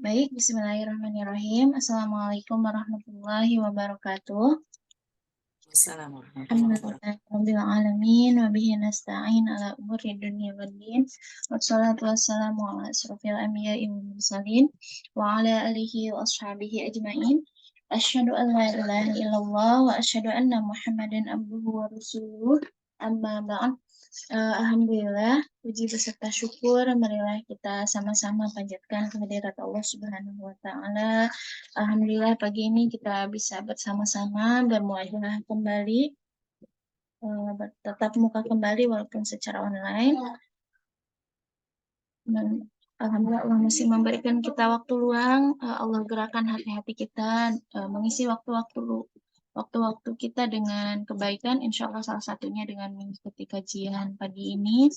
Baik, bismillahirrahmanirrahim. Assalamualaikum warahmatullahi wabarakatuh. Assalamualaikum. Alhamdulillahirrahmanirrahim. Wabihi nasta'in ala umuri dunia waddin. Wassalatu wassalamu ala asrafil anbiya'i wal mursalin. Wa ala alihi wa ashabihi ajma'in. Asyhadu an la ilaha illallah wa asyhadu anna Muhammadan abduhu wa rasuluh. Amma ba'd. Alhamdulillah, puji beserta syukur marilah kita sama-sama panjatkan kehadirat Allah Subhanahu wa taala. Alhamdulillah pagi ini kita bisa bersama-sama bermuajah kembali, bertatap muka kembali walaupun secara online. Dan alhamdulillah Allah masih memberikan kita waktu luang. Allah gerakan hati-hati kita, mengisi waktu-waktu kita dengan kebaikan. Insya Allah salah satunya dengan mengikuti kajian pagi ini.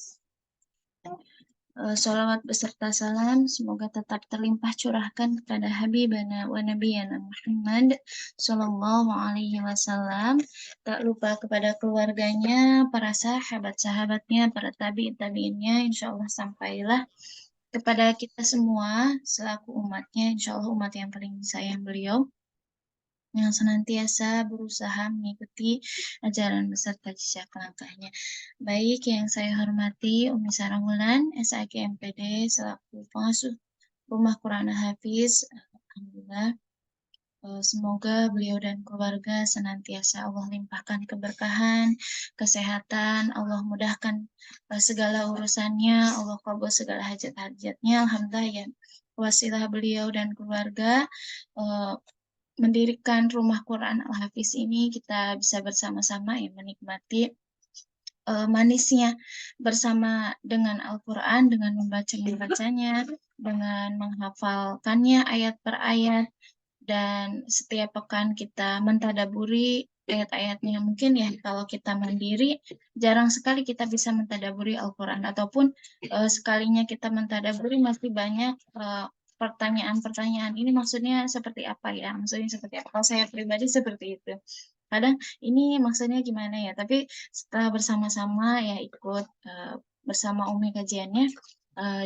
Sholawat beserta salam semoga tetap terlimpah curahkan kepada Habibana wa Nabiyana Muhammad Sallallahu Alaihi Wasallam. Tak lupa kepada keluarganya, para sahabat-sahabatnya, para tabi'in-tabi'innya. Insya Allah sampailah kepada kita semua selaku umatnya. Insya Allah umat yang paling disayang beliau, yang senantiasa berusaha mengikuti ajaran beserta jejak langkahnya. Baik, yang saya hormati Umi Saranggulan, SAG MPD, selaku pengasuh Rumah Quran Hafiz. Alhamdulillah, semoga beliau dan keluarga senantiasa Allah limpahkan keberkahan, kesehatan, Allah mudahkan segala urusannya, Allah kabul segala hajat-hajatnya. Alhamdulillah ya, wasilah beliau dan keluarga mendirikan Rumah Quran Al-Hafiz ini, kita bisa bersama-sama ya menikmati manisnya bersama dengan Al-Quran, dengan membacanya, dengan menghafalkannya ayat per ayat, dan setiap pekan kita mentadaburi ayat-ayatnya. Mungkin ya kalau kita mandiri, jarang sekali kita bisa mentadaburi Al-Quran, ataupun sekalinya kita mentadaburi masih banyak pertanyaan-pertanyaan, ini maksudnya seperti apa ya? Maksudnya seperti apa? Kalau saya pribadi seperti itu. Kadang ini maksudnya gimana ya? Tapi setelah bersama-sama ya ikut bersama Umi kajiannya,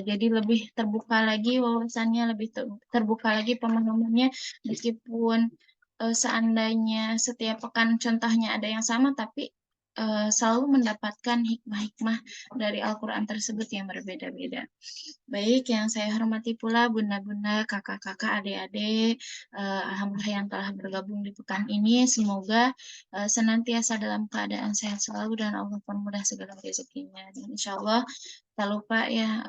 jadi lebih terbuka lagi wawasannya, lebih terbuka lagi pemahamannya, meskipun seandainya setiap pekan contohnya ada yang sama, tapi selalu mendapatkan hikmah-hikmah dari Al-Quran tersebut yang berbeda-beda. Baik, yang saya hormati pula bunda-bunda, kakak-kakak, adik-adik, alhamdulillah yang telah bergabung di pekan ini, semoga senantiasa dalam keadaan sehat selalu dan Allah permudah segala rezekinya. Dan insya Allah, tak lupa ya,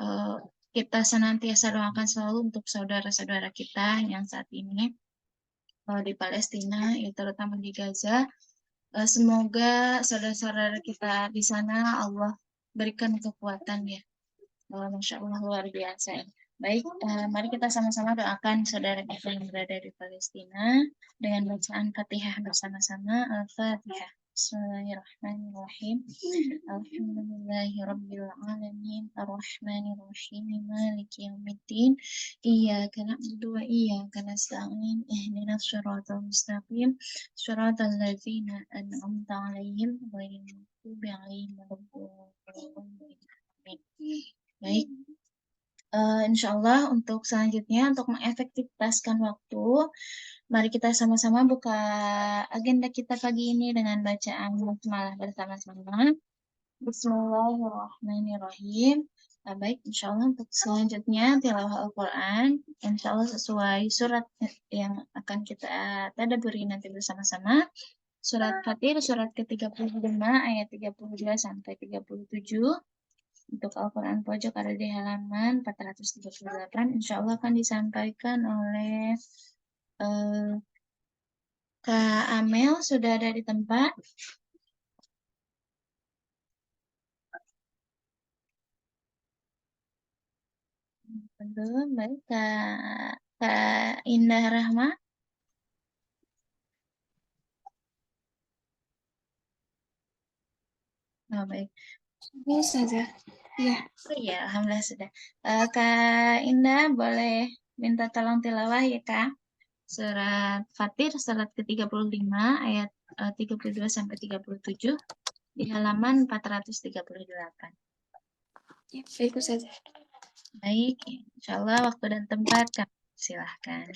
kita senantiasa doakan selalu untuk saudara-saudara kita yang saat ini di Palestina, ya, terutama di Gaza. Semoga saudara-saudara kita di sana Allah berikan kekuatan ya. Masya Allah luar biasa. Baik, mari kita sama-sama doakan saudara kita yang berada di Palestina dengan bacaan Fatihah bersama-sama. Al-Fatihah. Bismillahirrahmanirrahim. Alhamdulillahirabbil alamin. Arrahmanirrahim. Maliki yaumiddin. Iyyaka na'budu wa iyyaka nasta'in. Ihdinas siratal mustaqim. Siratal ladzina an'amta 'alaihim ghairil maghdubi 'alaihim waladdallin. Baik, insya Allah untuk selanjutnya, untuk mengefektifkan waktu, mari kita sama-sama buka agenda kita pagi ini dengan bacaan basmalah bersama-sama. Bismillahirrahmanirrahim. Baik, insya Allah untuk selanjutnya tilawah Al-Quran, insya Allah sesuai surat yang akan kita tadaburi nanti bersama-sama. Surat Fatir, surat ke-35 ayat 32 sampai 37. Untuk Al-Quran pojok ada di halaman 438. Insya Allah akan disampaikan oleh Kak Amel. Sudah ada di tempat? Belum. Baik, Kak Indah Rahma. Oh, baik. Ini saja. Iya. Oh iya, alhamdulillah sudah. Kak Indah boleh minta tolong tilawah ya Kak. Surat Fatir, surat ke-35 ayat 32 sampai 37 di halaman 438. Ya, baik saja. Baik, insya Allah waktu dan tempat Kak Silahkan.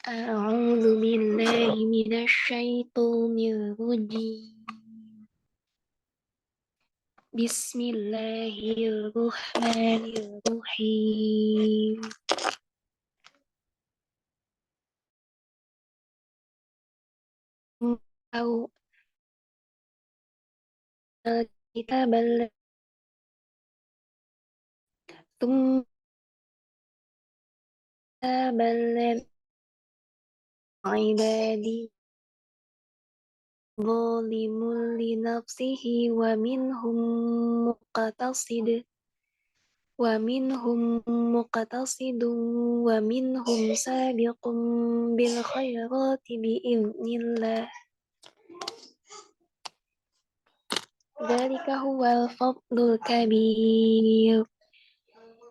أعوذ بالله من الشيطان الرجيم بسم الله الرحمن الرحيم أو الكتاب ثم الذي عبادي ظالم لنفسه ومنهم مقتصد ومنهم سابق بالخيرات بإذن الله ذلك هو الفضل الكبير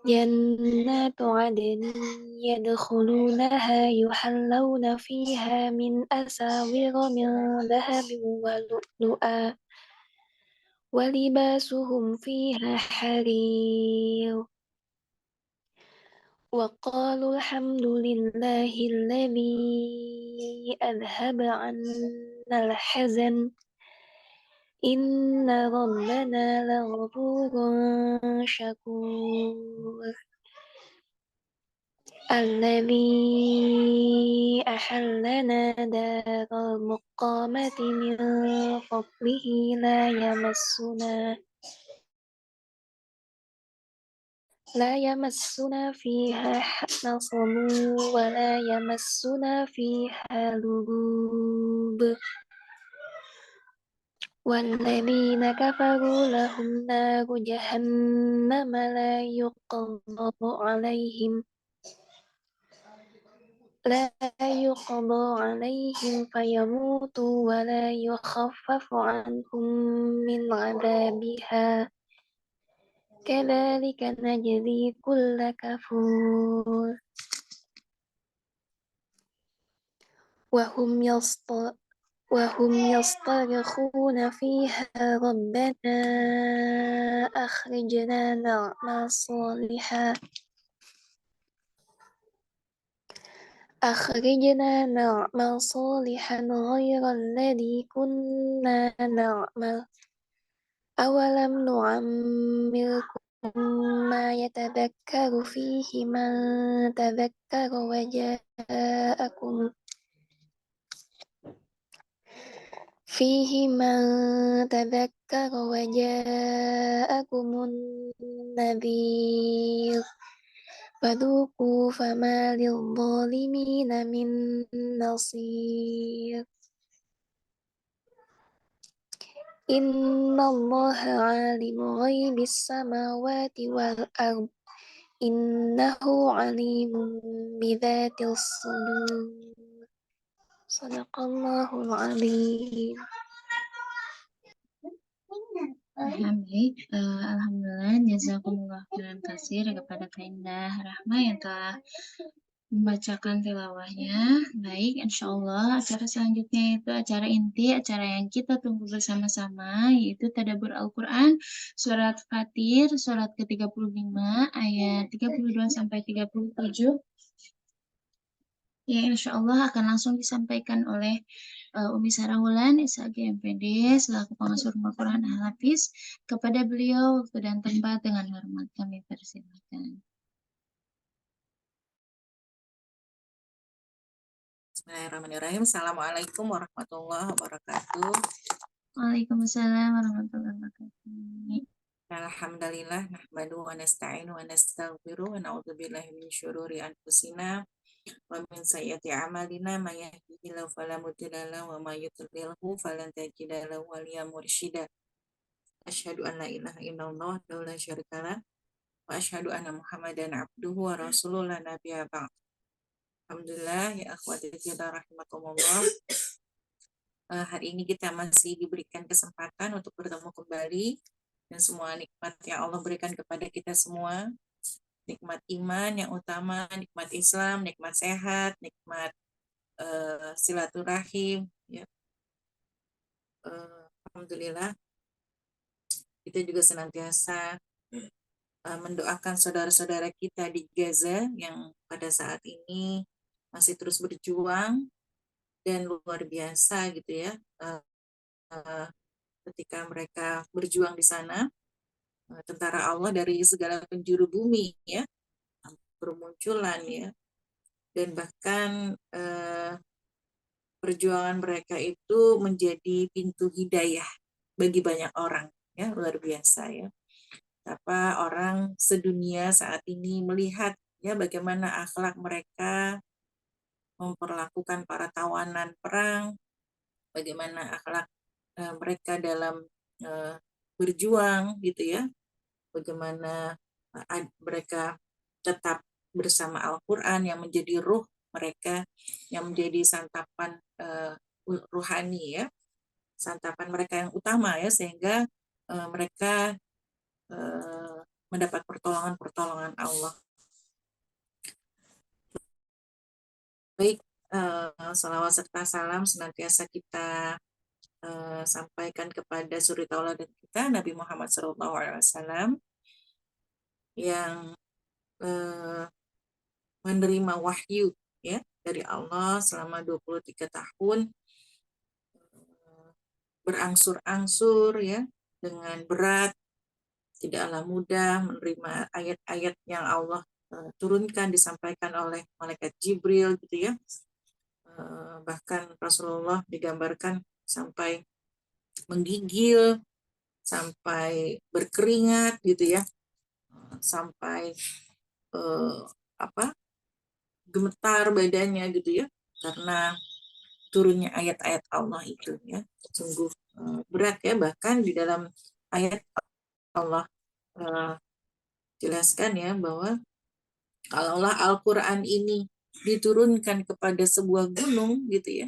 جنات عدن يدخلونها يحلون فيها من أساور من ذهب ولؤلؤا ولباسهم فيها حرير وقالوا الحمد لله الذي أذهب عنا الحزن إن ربنا لغفور شكور الذي أحلنا دار المقامة من فضله لا يمسنا فيها نصب ولا يمسنا فيها لغوب والذين كفروا لهم نار جهنم لا يقضى عليهم فيموتوا ولا يخفف عنهم من عذابها كذلك نجزي كل كفور وهم يصطرخون فيها ربنا أخرجنا نعمل صالحا غير الذي كنا نعمل أولم نعمركم ما يتذكر فيه من تذكر وجاءكم النذير فذوقوا فما للظالمين من نصير إن الله عالم غيب السماوات والأرض إنه عليم بذات الصدور صدق الله العظيم. Alhamdulillah, jazakumullah khairan katsir kepada Kak Indah Rahma yang telah membacakan tilawahnya. Baik, insya Allah acara selanjutnya itu acara inti, acara yang kita tunggu bersama-sama, yaitu Tadabbur Al-Quran, Surat Fatir, Surat ke-35, ayat 32 sampai 37. Ya, insya Allah akan langsung disampaikan oleh Umi Sarahulan, SAG MPD, selaku pengasuh Rumah Quran Al-Hafiz. Kepada beliau, waktu dan tempat dengan hormat kami persilakan. Bismillahirrahmanirrahim. Assalamualaikum warahmatullahi wabarakatuh. Waalaikumsalam warahmatullahi wabarakatuh. Alhamdulillah, nahmadu wa nasta'inu wa nastaghfiru wa na'udzubillahi min syururi anfusina wa min sayyiati a'malina may yahdihillahu fala mudilla lahu wa may yudlilhu falan tajida lahu waliyyan mursyida. Asyhadu an la ilaha illallah wa la syarika lah wa asyhadu anna Muhammadan abduhu wa rasuluhu la nabiyya ba'd. Alhamdulillah ya akhwati fillah rahimakumullah. Hari ini kita masih diberikan kesempatan untuk bertemu kembali dan semua nikmat yang Allah berikan kepada kita semua, nikmat iman yang utama, nikmat Islam, nikmat sehat, nikmat silaturahim, ya. Alhamdulillah kita juga senantiasa mendoakan saudara-saudara kita di Gaza yang pada saat ini masih terus berjuang dan luar biasa gitu ya, ketika mereka berjuang di sana, tentara Allah dari segala penjuru bumi ya bermunculan ya, dan bahkan perjuangan mereka itu menjadi pintu hidayah bagi banyak orang ya, luar biasa ya. Apa orang sedunia saat ini melihat ya bagaimana akhlak mereka memperlakukan para tawanan perang, bagaimana akhlak mereka dalam berjuang gitu ya, bagaimana mereka tetap bersama Al-Quran yang menjadi ruh mereka, yang menjadi santapan ruhani ya, santapan mereka yang utama ya, sehingga mereka mendapat pertolongan-pertolongan Allah. Baik, salawat serta salam senantiasa kita sampaikan kepada suri tauladan kita Nabi Muhammad SAW yang menerima wahyu ya dari Allah selama 23 tahun, berangsur-angsur ya dengan berat, tidaklah mudah menerima ayat-ayat yang Allah turunkan disampaikan oleh malaikat Jibril gitu ya. Bahkan Rasulullah digambarkan sampai menggigil, sampai berkeringat gitu ya, sampai gemetar badannya gitu ya, karena turunnya ayat-ayat Allah itu ya, sungguh berat ya. Bahkan di dalam ayat Allah jelaskan ya bahwa kalaulah Al-Quran ini diturunkan kepada sebuah gunung gitu ya,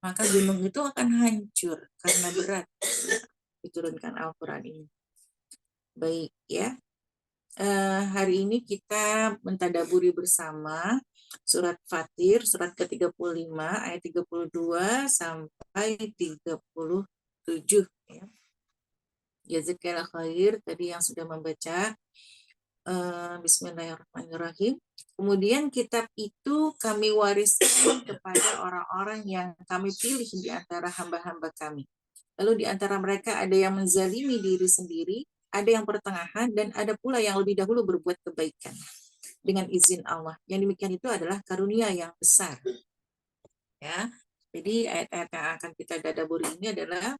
maka gunung itu akan hancur karena berat ya, diturunkan Al-Quran ini. Baik ya, hari ini kita mentadaburi bersama surat Fatir, surat ke-35 ayat 32 sampai 37 ya. Jazakallah khair tadi yang sudah membaca. Bismillahirrahmanirrahim. Kemudian kitab itu kami wariskan kepada orang-orang yang kami pilih di antara hamba-hamba kami. Lalu di antara mereka ada yang menzalimi diri sendiri, ada yang pertengahan, dan ada pula yang lebih dahulu berbuat kebaikan dengan izin Allah. Yang demikian itu adalah karunia yang besar. Ya, jadi ayat-ayat yang akan kita dadaburi ini adalah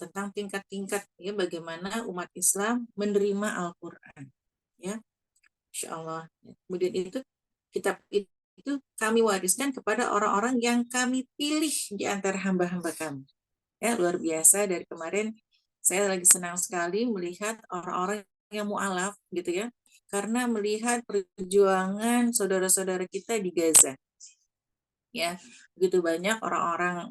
tentang tingkat-tingkat ya bagaimana umat Islam menerima Al-Quran. Ya, Insya Allah. Kemudian itu kitab itu kami wariskan kepada orang-orang yang kami pilih di antara hamba-hamba kami. Ya, luar biasa. Dari kemarin saya lagi senang sekali melihat orang-orang yang mu'alaf gitu ya, karena melihat perjuangan saudara-saudara kita di Gaza. Ya, begitu banyak orang-orang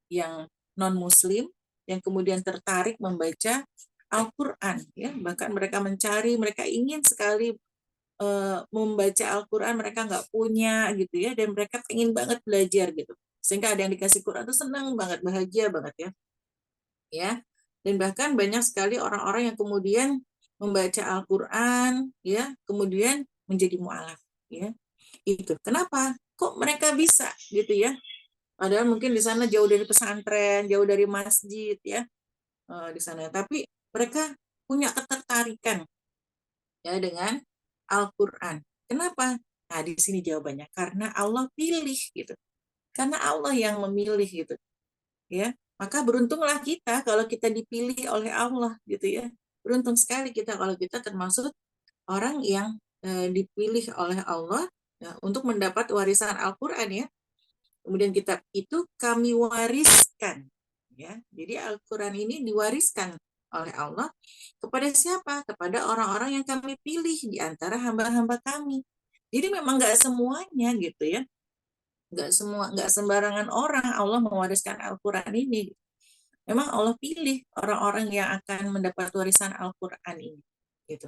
yang non-Muslim yang kemudian tertarik membaca Al-Quran, ya, bahkan mereka mencari, mereka ingin sekali membaca Al-Quran, mereka nggak punya gitu ya, dan mereka ingin banget belajar gitu, sehingga ada yang dikasih Quran itu senang banget, bahagia banget ya, dan bahkan banyak sekali orang-orang yang kemudian membaca Al-Quran, ya, kemudian menjadi mu'alaf, ya, itu kenapa? Kok mereka bisa gitu ya? Padahal mungkin di sana jauh dari pesantren, jauh dari masjid ya, di sana. Tapi mereka punya ketertarikan ya dengan Al-Quran. Kenapa? Nah, di sini jawabannya. Karena Allah pilih gitu. Karena Allah yang memilih gitu. Ya, maka beruntunglah kita kalau kita dipilih oleh Allah gitu ya. Beruntung sekali kita kalau kita termasuk orang yang dipilih oleh Allah ya, untuk mendapat warisan Al-Quran ya. Kemudian kitab itu kami wariskan ya. Jadi Al-Quran ini diwariskan oleh Allah kepada siapa? Kepada orang-orang yang kami pilih di antara hamba-hamba kami. Jadi memang nggak semuanya gitu ya. Nggak sembarangan orang Allah mewariskan Al-Quran ini. Memang Allah pilih orang-orang yang akan mendapat warisan Al-Quran ini gitu.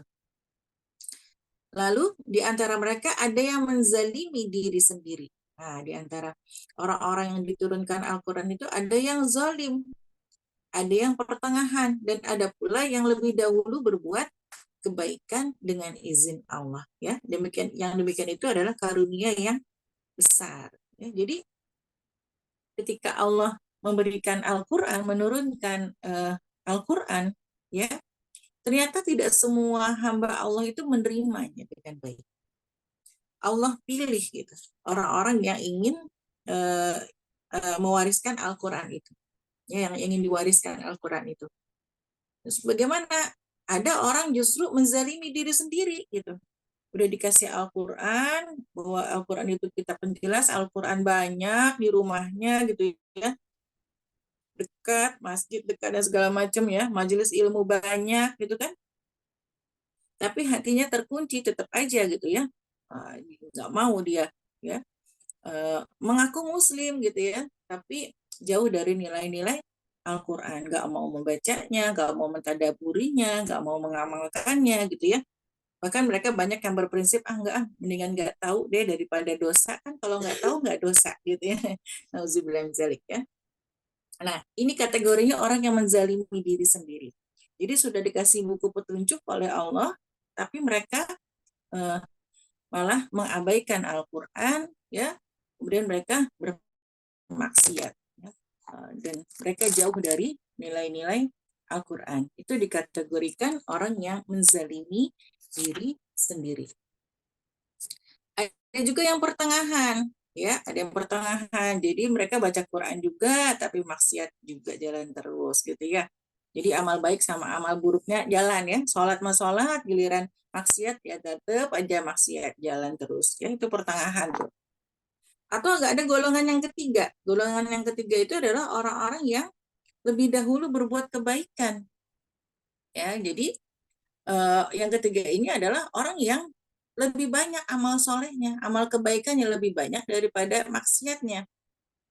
Lalu di antara mereka ada yang menzalimi diri sendiri. Nah, di antara orang-orang yang diturunkan Al-Quran itu ada yang zalim. ada yang pertengahan, dan ada pula yang lebih dahulu berbuat kebaikan dengan izin Allah. Ya, yang demikian itu adalah karunia yang besar. Ya, jadi ketika Allah memberikan Al-Quran, menurunkan Al-Quran, ya, ternyata tidak semua hamba Allah itu menerimanya dengan baik. Allah pilih gitu orang-orang yang ingin mewariskan Al-Quran itu, ya, yang ingin diwariskan Al-Quran itu. Terus bagaimana ada orang justru menzalimi diri sendiri gitu. Udah dikasih Al-Quran, bahwa Al-Quran itu kita penjelas, Al-Quran banyak di rumahnya gitu ya, dekat, masjid dekat dan segala macam ya, majelis ilmu banyak gitu kan, tapi hatinya terkunci tetap aja gitu ya, nggak mau dia ya mengaku muslim gitu ya, tapi jauh dari nilai-nilai Al-Quran, nggak mau membacanya, nggak mau mentadaburinya, nggak mau mengamalkannya gitu ya. Bahkan mereka banyak yang berprinsip, enggak, mendingan nggak tahu deh daripada dosa, kan kalau nggak tahu nggak dosa gitu ya. Nauzubillah min dzalik ya. Nah, ini kategorinya orang yang menzalimi diri sendiri. Jadi sudah dikasih buku petunjuk oleh Allah, tapi mereka eh, malah mengabaikan Al-Quran, ya. Kemudian mereka bermaksiat, ya. Dan mereka jauh dari nilai-nilai Al-Quran. Itu dikategorikan orang yang menzalimi diri sendiri. Ada juga yang pertengahan, ya, ada yang pertengahan. Jadi mereka baca Quran juga, tapi maksiat juga jalan terus, gitu ya. Jadi amal baik sama amal buruknya jalan ya. Sholat mah sholat, giliran maksiat ya tetap aja maksiat jalan terus. Ya itu pertengahan tuh. Atau nggak ada golongan yang ketiga. Golongan yang ketiga itu adalah orang-orang yang lebih dahulu berbuat kebaikan. Ya, jadi yang ketiga ini adalah orang yang lebih banyak amal solehnya, amal kebaikannya lebih banyak daripada maksiatnya.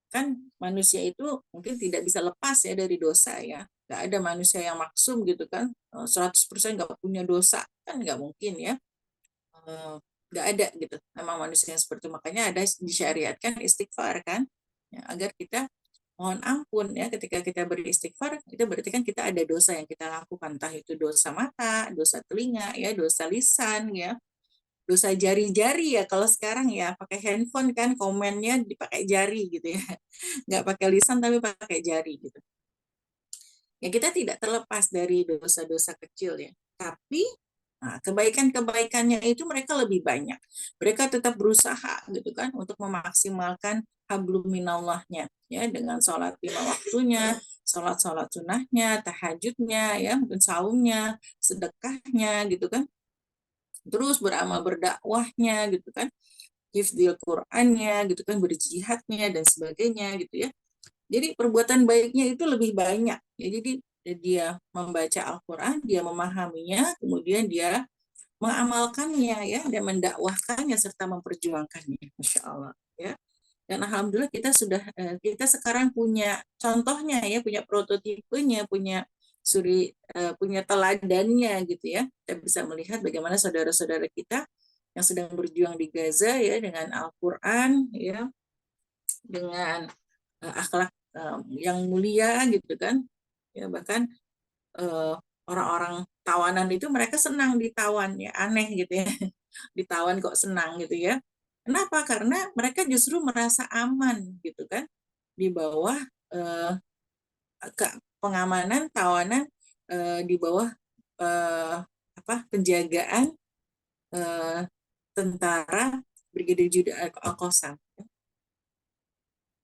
Kan manusia itu mungkin tidak bisa lepas ya dari dosa ya. Nggak ada manusia yang maksum gitu kan, 100% nggak punya dosa, kan nggak mungkin ya. Nggak ada gitu, memang manusia yang seperti itu. Makanya ada disyariatkan istighfar kan, ya, agar kita mohon ampun ya ketika kita beristighfar, itu berarti kan kita ada dosa yang kita lakukan, entah itu dosa mata, dosa telinga, ya, dosa lisan, ya, dosa jari-jari ya. Kalau sekarang ya pakai handphone kan komennya dipakai jari gitu ya, nggak pakai lisan tapi pakai jari gitu. Ya kita tidak terlepas dari dosa-dosa kecil ya, tapi kebaikan-kebaikannya itu mereka lebih banyak. Mereka tetap berusaha gitu kan untuk memaksimalkan hablum minallahnya ya, dengan sholat 5 waktunya, sholat sunnahnya, tahajudnya ya, mungkin saumnya, sedekahnya gitu kan. Terus beramal berdakwahnya gitu kan, hifdzil Qur'annya gitu kan, berjihadnya dan sebagainya gitu ya. Jadi perbuatan baiknya itu lebih banyak. Ya, jadi dia membaca Al-Quran, dia memahaminya, kemudian dia mengamalkannya ya, dan mendakwahkannya serta memperjuangkannya. Masya Allah ya. Dan alhamdulillah kita sekarang punya contohnya ya, punya prototipenya, punya teladannya gitu ya. Kita bisa melihat bagaimana saudara-saudara kita yang sedang berjuang di Gaza ya, dengan Al-Quran ya, dengan akhlak yang mulia gitu kan ya. Bahkan orang-orang tawanan itu mereka senang ditawan ya, aneh gitu ya. Ditawan kok senang gitu ya. Kenapa? Karena mereka justru merasa aman gitu kan di bawah eh, pengamanan tawanan, di bawah penjagaan tentara Brigadir Judah Al-Qassam.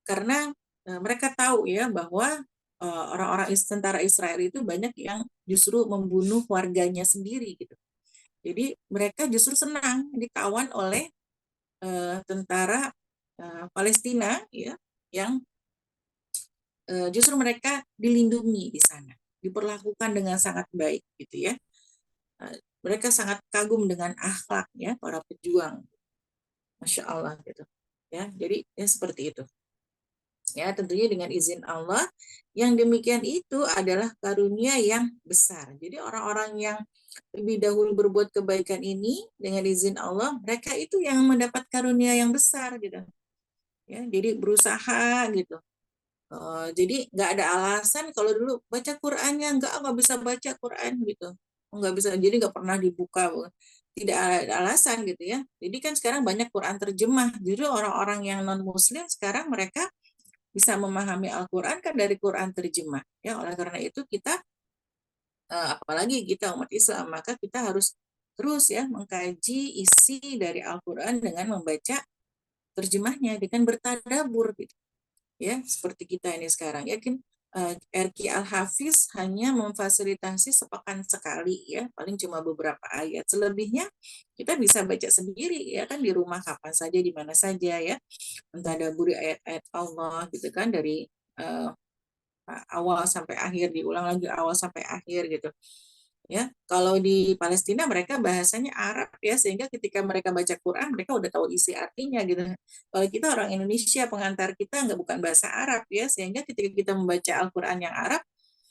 Karena mereka tahu ya bahwa orang-orang tentara Israel itu banyak yang justru membunuh warganya sendiri gitu. Jadi mereka justru senang ditawan oleh tentara Palestina ya, yang justru mereka dilindungi di sana, diperlakukan dengan sangat baik gitu ya. Mereka sangat kagum dengan akhlak ya para pejuang, Masya Allah gitu ya. Jadi ya seperti itu. Ya, tentunya dengan izin Allah, yang demikian itu adalah karunia yang besar. Jadi orang-orang yang lebih dahulu berbuat kebaikan ini dengan izin Allah, mereka itu yang mendapat karunia yang besar gitu. Ya, jadi berusaha gitu Jadi nggak ada alasan kalau dulu baca Qurannya nggak bisa baca Quran gitu, nggak bisa, jadi nggak pernah dibuka, tidak ada alasan gitu ya. Jadi kan sekarang banyak Quran terjemah, justru orang-orang yang non Muslim sekarang mereka bisa memahami Al-Quran kan dari Quran terjemah ya. Oleh karena itu kita apalagi kita umat Islam, maka kita harus terus ya mengkaji isi dari Al-Quran dengan membaca terjemahnya, dengan bertadabur gitu ya, seperti kita ini sekarang yakin RQ Al-Hafiz hanya memfasilitasi sepekan sekali ya, paling cuma beberapa ayat, selebihnya kita bisa baca sendiri ya kan, di rumah kapan saja di mana saja ya, mentadaburi ayat-ayat Allah gitu kan, dari uh, awal sampai akhir, diulang lagi awal sampai akhir gitu ya. Kalau di Palestina mereka bahasanya Arab ya, sehingga ketika mereka baca Quran mereka udah tahu isi artinya gitu. Kalau kita orang Indonesia, pengantar kita nggak, bukan bahasa Arab ya, sehingga ketika kita membaca Al-Quran yang Arab,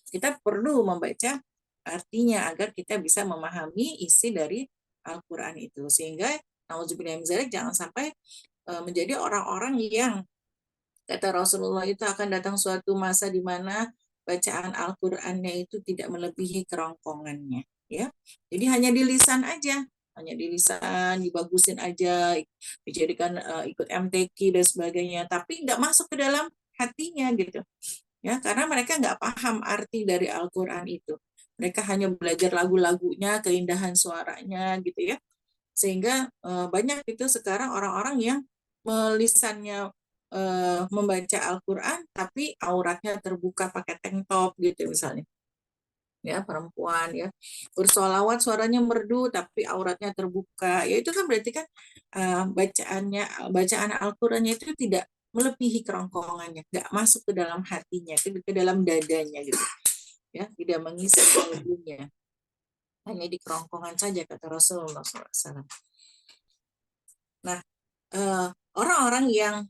kita perlu membaca artinya agar kita bisa memahami isi dari Al-Quran itu, sehingga nauzubillah min dzalik, jangan sampai menjadi orang-orang yang kata Rasulullah itu akan datang suatu masa di mana bacaan Al-Qur'annya itu tidak melebihi kerongkongannya ya. Jadi hanya di lisan aja, hanya di lisan, dibagusin aja, dijadikan ikut MTQ dan sebagainya, tapi nggak masuk ke dalam hatinya gitu ya, karena mereka nggak paham arti dari Al-Qur'an itu. Mereka hanya belajar lagu-lagunya, keindahan suaranya gitu ya, sehingga banyak itu sekarang orang-orang yang lisannya membaca Al-Quran tapi auratnya terbuka pakai tank top gitu misalnya ya, perempuan ya, bersolawat suaranya merdu tapi auratnya terbuka ya, itu kan berarti kan bacaan Al-Qurannya itu tidak melebihi kerongkongannya, nggak masuk ke dalam hatinya, ke dalam dadanya gitu ya, tidak mengisi kalbunya, hanya di kerongkongan saja kata Rasulullah SAW. Nah, orang-orang yang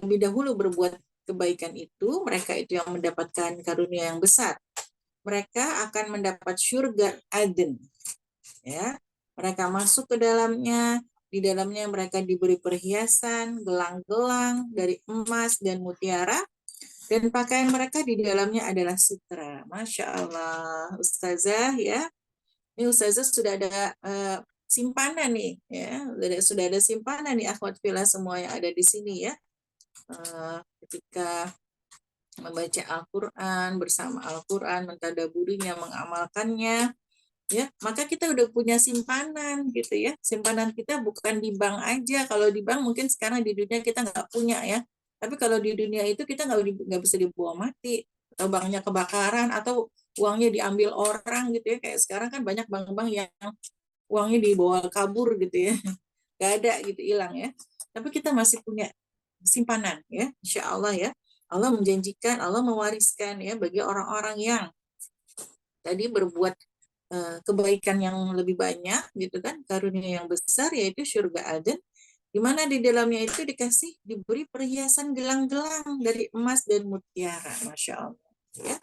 lebih dahulu berbuat kebaikan itu, mereka itu yang mendapatkan karunia yang besar. Mereka akan mendapat surga Aden. Ya, mereka masuk ke dalamnya. Di dalamnya mereka diberi perhiasan, gelang-gelang dari emas dan mutiara, dan pakaian mereka di dalamnya adalah sutra. Masya Allah, Ustazah ya. Ini Ustazah sudah ada simpanan nih ya, sudah ada simpanan nih akhwat fillah semua yang ada di sini ya. Ketika membaca Al-Quran, bersama Al-Quran, mentadaburinya, mengamalkannya, ya, maka kita udah punya simpanan gitu ya. Simpanan kita bukan di bank aja. Kalau di bank mungkin sekarang di dunia kita nggak punya ya. Tapi kalau di dunia itu kita nggak bisa dibawa mati, atau banknya kebakaran, atau uangnya diambil orang gitu ya. Kayak sekarang kan banyak bank-bank yang uangnya dibawa kabur gitu ya, nggak ada gitu, hilang ya. Tapi kita masih punya simpanan ya, insya Allah ya. Allah menjanjikan, Allah mewariskan ya bagi orang-orang yang tadi berbuat kebaikan yang lebih banyak gitu kan, karunia yang besar, yaitu surga Aden, di mana di dalamnya itu diberi perhiasan gelang-gelang dari emas dan mutiara, masya Allah ya.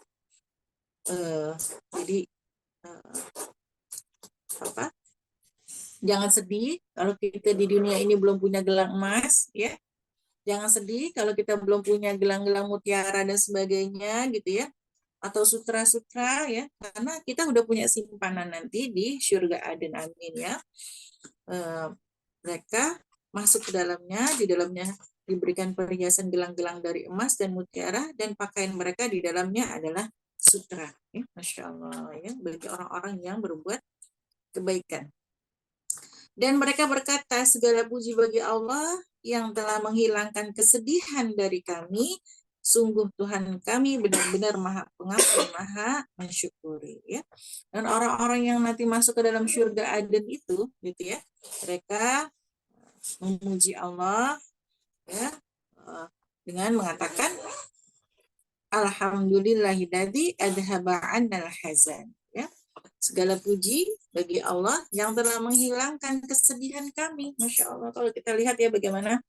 Jadi apa? Jangan sedih kalau kita di dunia ini belum punya gelang emas ya. Jangan sedih kalau kita belum punya gelang-gelang mutiara dan sebagainya gitu ya, atau sutra-sutra ya, karena kita udah punya simpanan nanti di surga Aden, amin ya. Mereka masuk ke dalamnya, di dalamnya diberikan perhiasan gelang-gelang dari emas dan mutiara, dan pakaian mereka di dalamnya adalah sutra ya, masya Allah ya, bagi orang-orang yang berbuat kebaikan. Dan mereka berkata, segala puji bagi Allah yang telah menghilangkan kesedihan dari kami. Sungguh Tuhan kami benar-benar Maha Pengampun, Maha mensyukuri ya. Dan orang-orang yang nanti masuk ke dalam surga Aden itu gitu ya, mereka memuji Allah ya, dengan mengatakan alhamdulillahilladzi adhaba 'annal hazan ya. Segala puji bagi Allah yang telah menghilangkan kesedihan kami. Masya Allah, kalau kita lihat ya bagaimana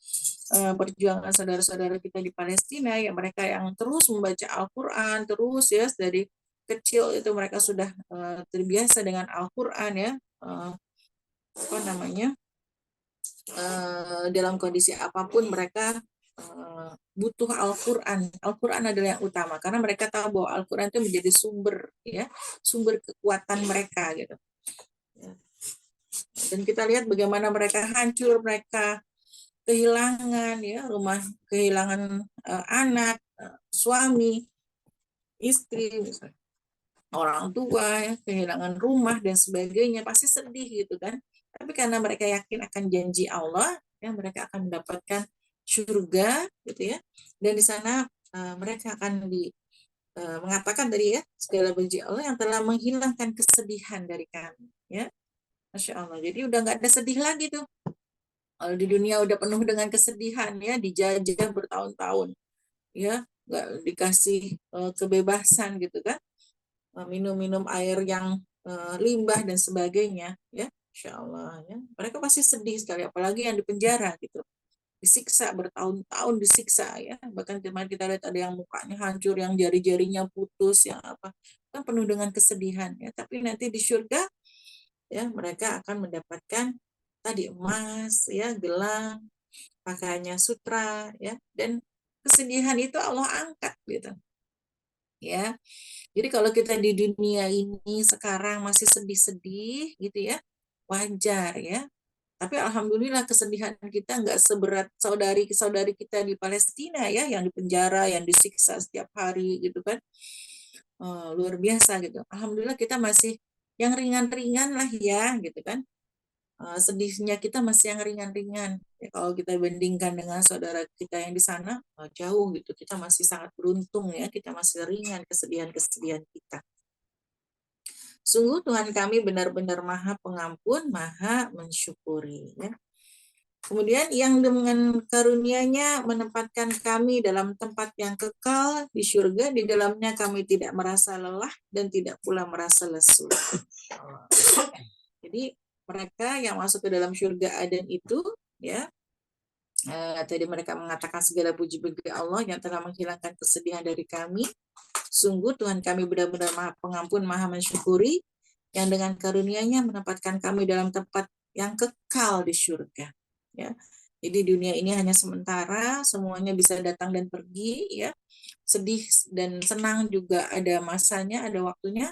perjuangan saudara-saudara kita di Palestina ya, mereka yang terus membaca Al-Quran terus ya, dari kecil itu mereka sudah terbiasa dengan Al-Quran ya, dalam kondisi apapun mereka butuh Al-Quran. Al-Quran adalah yang utama karena mereka tahu bahwa Al-Quran itu menjadi sumber kekuatan mereka gitu. Ya. Dan kita lihat bagaimana mereka hancur, mereka kehilangan rumah, kehilangan anak, suami, istri, misalnya, orang tua, kehilangan rumah dan sebagainya, pasti sedih gitu kan. Tapi karena mereka yakin akan janji Allah, mereka akan mendapatkan surga gitu ya. Dan di sana mereka akan mengatakan tadi segala puji Allah yang telah menghilangkan kesedihan dari kami ya. Masya Allah. Jadi udah nggak ada sedih lagi tuh. Kalau di dunia udah penuh dengan kesedihan ya, dijajah bertahun-tahun ya, nggak dikasih kebebasan gitu kan, minum-minum air yang limbah dan sebagainya ya. Insya Allah ya, mereka pasti sedih sekali, apalagi yang di penjara gitu, disiksa bertahun-tahun, disiksa ya, bahkan kemarin kita lihat ada yang mukanya hancur, yang jari-jarinya putus, yang apa, kan penuh dengan kesedihan ya. Tapi nanti di surga ya mereka akan mendapatkan tadi emas ya, gelang, pakaiannya sutra ya, dan kesedihan itu Allah angkat gitu ya. Jadi kalau kita di dunia ini sekarang masih sedih-sedih gitu ya, wajar ya. Tapi alhamdulillah kesedihan kita nggak seberat saudari-saudari kita di Palestina ya, yang di penjara, yang disiksa setiap hari gitu kan. Luar biasa gitu. Alhamdulillah kita masih yang ringan-ringan lah ya gitu kan. Sedihnya kita masih yang ringan-ringan. Ya, kalau kita bandingkan dengan saudara kita yang di sana, jauh gitu. Kita masih sangat beruntung ya, kita masih ringan kesedihan-kesedihan kita. Sungguh Tuhan kami benar-benar Maha Pengampun, Maha Mensyukuri. Ya. Kemudian yang dengan karunia-Nya menempatkan kami dalam tempat yang kekal di surga, di dalamnya kami tidak merasa lelah dan tidak pula merasa lesu. Jadi mereka yang masuk ke dalam surga Aden itu ya, tadi mereka mengatakan segala puji bagi Allah yang telah menghilangkan kesedihan dari kami. Sungguh Tuhan kami benar-benar Maha Pengampun, Maha Mensyukuri, yang dengan karunia-Nya menempatkan kami dalam tempat yang kekal di surga. Ya. Jadi dunia ini hanya sementara, semuanya bisa datang dan pergi, ya. Sedih dan senang juga ada masanya, ada waktunya.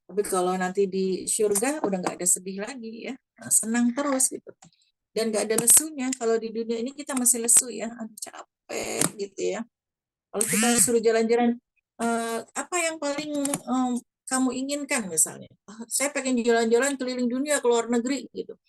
Tapi kalau nanti di surga udah nggak ada sedih lagi ya, senang terus gitu. Dan nggak ada lesunya. Kalau di dunia ini kita masih lesu ya, aduh capek gitu ya. Kalau kita suruh jalan-jalan, apa yang paling kamu inginkan misalnya? Saya pengen jalan-jalan keliling dunia ke luar negeri gitu.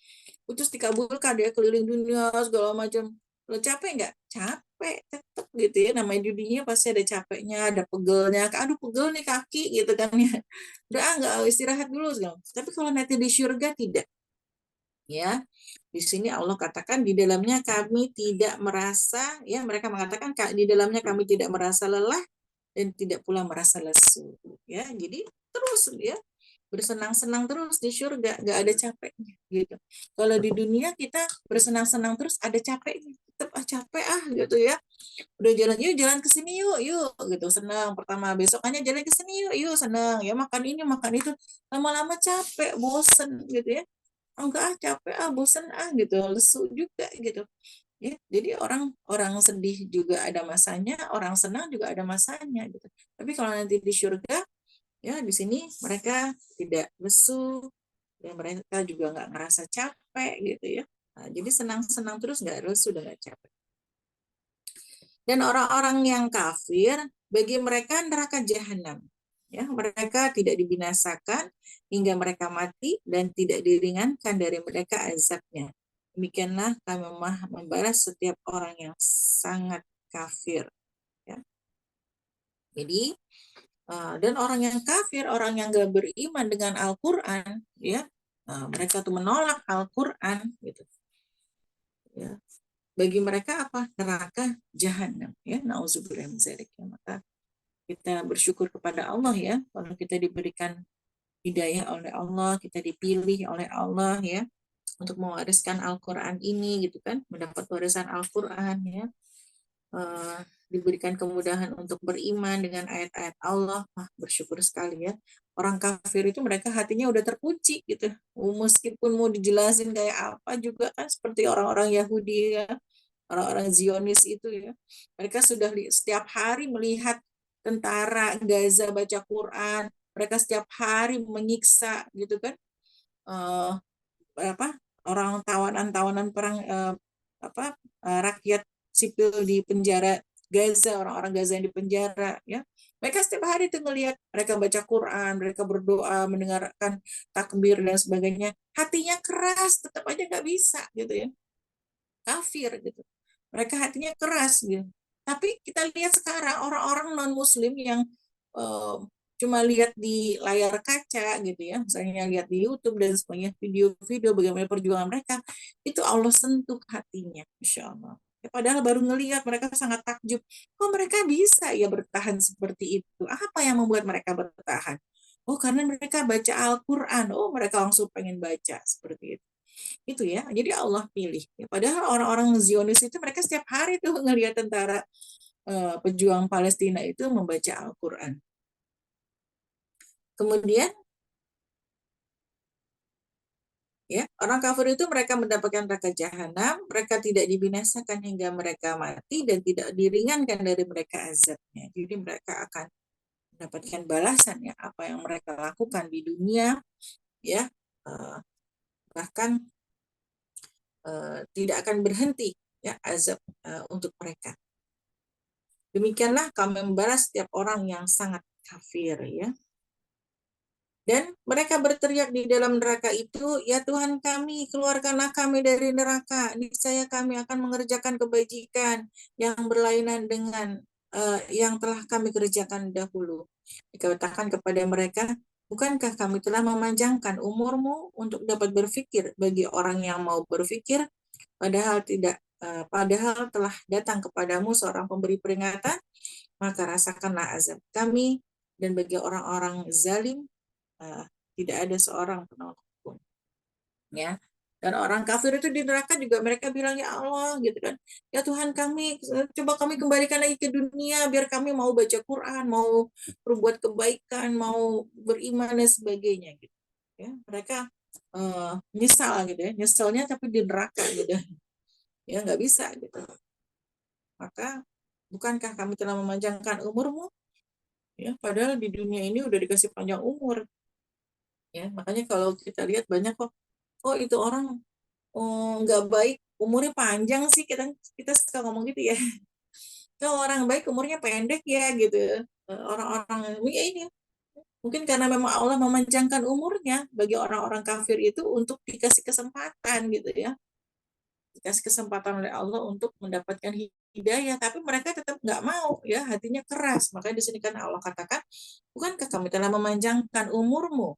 Terus dikabulkan dia keliling dunia segala macam. Lo capek nggak? Capek, tetap gitu ya. Namanya di dunia pasti ada capeknya, ada pegelnya. Aduh pegel nih kaki gitu kan ya. Udah nggak istirahat dulu segala. Tapi kalau nanti di surga tidak. Ya, di sini Allah katakan di dalamnya kami tidak merasa, ya mereka mengatakan di dalamnya kami tidak merasa lelah dan tidak pula merasa lesu. Ya, jadi terus ya bersenang-senang terus di surga, nggak ada capeknya gitu. Kalau di dunia kita bersenang-senang terus ada capeknya, tetap capek gitu ya. Udah jalan yuk, jalan ke sini yuk gitu, senang. Pertama besokannya jalan ke sini yuk senang. Ya makan ini makan itu, lama-lama capek, bosen gitu ya. Enggak capek bosen gitu, lesu juga gitu ya. Jadi orang sedih juga ada masanya, orang senang juga ada masanya gitu. Tapi kalau nanti di surga ya, di sini mereka tidak lesu dan mereka juga nggak ngerasa capek gitu ya. Nah, jadi senang-senang terus, nggak lesu dan nggak capek. Dan orang-orang yang kafir, bagi mereka neraka jahanam. Ya, mereka tidak dibinasakan hingga mereka mati dan tidak diringankan dari mereka azabnya. Demikianlah kami membalas setiap orang yang sangat kafir. Ya. Jadi dan orang yang kafir, orang yang gak beriman dengan Al-Quran, ya, mereka tuh menolak Al-Quran, gitu. Ya. Bagi mereka apa? Neraka jahanam. Ya, nauzubillah min dzalik. Maka kita bersyukur kepada Allah ya, kalau kita diberikan hidayah oleh Allah, kita dipilih oleh Allah ya, untuk mewariskan Al-Quran ini gitu kan, mendapat warisan Al-Quran ya, diberikan kemudahan untuk beriman dengan ayat-ayat Allah. Bersyukur sekali ya. Orang kafir itu mereka hatinya udah terkunci gitu. Meskipun mau dijelasin kayak apa juga kan seperti orang-orang Yahudi ya, orang-orang Zionis itu ya. Mereka sudah setiap hari melihat tentara Gaza baca Quran, mereka setiap hari menyiksa gitu kan, apa orang tawanan perang, rakyat sipil di penjara Gaza, orang-orang Gaza yang di penjara ya. Mereka setiap hari itu ngelihat mereka baca Quran, mereka berdoa, mendengarkan takbir dan sebagainya. Hatinya keras, tetap aja nggak bisa gitu ya. Kafir gitu. Mereka hatinya keras gitu. Tapi kita lihat sekarang orang-orang non-muslim yang eh, cuma lihat di layar kaca gitu ya, misalnya lihat di YouTube dan sebagainya, video-video bagaimana perjuangan mereka, itu Allah sentuh hatinya, Insya Allah. Ya, padahal baru ngelihat mereka sangat takjub, kok mereka bisa ya bertahan seperti itu? Apa yang membuat mereka bertahan? Oh, karena mereka baca Al-Quran. Oh, mereka langsung pengen baca seperti itu. Itu ya, jadi Allah pilih. Ya, padahal orang-orang Zionis itu mereka setiap hari tuh ngelihat tentara pejuang Palestina itu membaca Al-Quran. Kemudian ya, orang kafir itu mereka mendapatkan neraka jahanam, mereka tidak dibinasakan hingga mereka mati dan tidak diringankan dari mereka azabnya. Jadi mereka akan mendapatkan balasan ya apa yang mereka lakukan di dunia ya, bahkan tidak akan berhenti ya azab untuk mereka. Demikianlah kami membalas setiap orang yang sangat kafir ya. Dan mereka berteriak di dalam neraka itu, ya Tuhan kami, keluarkanlah kami dari neraka. Niscaya kami akan mengerjakan kebajikan yang berlainan dengan yang telah kami kerjakan dahulu. Dikatakan kepada mereka, bukankah kami telah memanjangkan umurmu untuk dapat berpikir bagi orang yang mau berpikir, padahal tidak, padahal telah datang kepadamu seorang pemberi peringatan, maka rasakanlah azab kami, dan bagi orang-orang zalim tidak ada seorang penolong pun ya. Dan orang kafir itu di neraka juga mereka bilang, ya Allah gitu kan, ya Tuhan kami, coba kami kembalikan lagi ke dunia biar kami mau baca Quran, mau berbuat kebaikan, mau beriman dan sebagainya gitu ya. Mereka nyesal gitu ya, nyesalnya tapi di neraka gitu ya, nggak bisa gitu. Maka bukankah kami telah memanjangkan umurmu ya, padahal di dunia ini udah dikasih panjang umur ya. Makanya kalau kita lihat banyak kok, oh itu orang nggak baik umurnya panjang sih, kita kita suka ngomong gitu ya. Kalau orang baik umurnya pendek ya gitu. Orang-orang ya ini mungkin karena memang Allah memanjangkan umurnya bagi orang-orang kafir itu untuk dikasih kesempatan gitu ya, dikasih kesempatan oleh Allah untuk mendapatkan hidayah, tapi mereka tetap nggak mau ya, hatinya keras. Makanya di sini kan Allah katakan, bukankah kami telah memanjangkan umurmu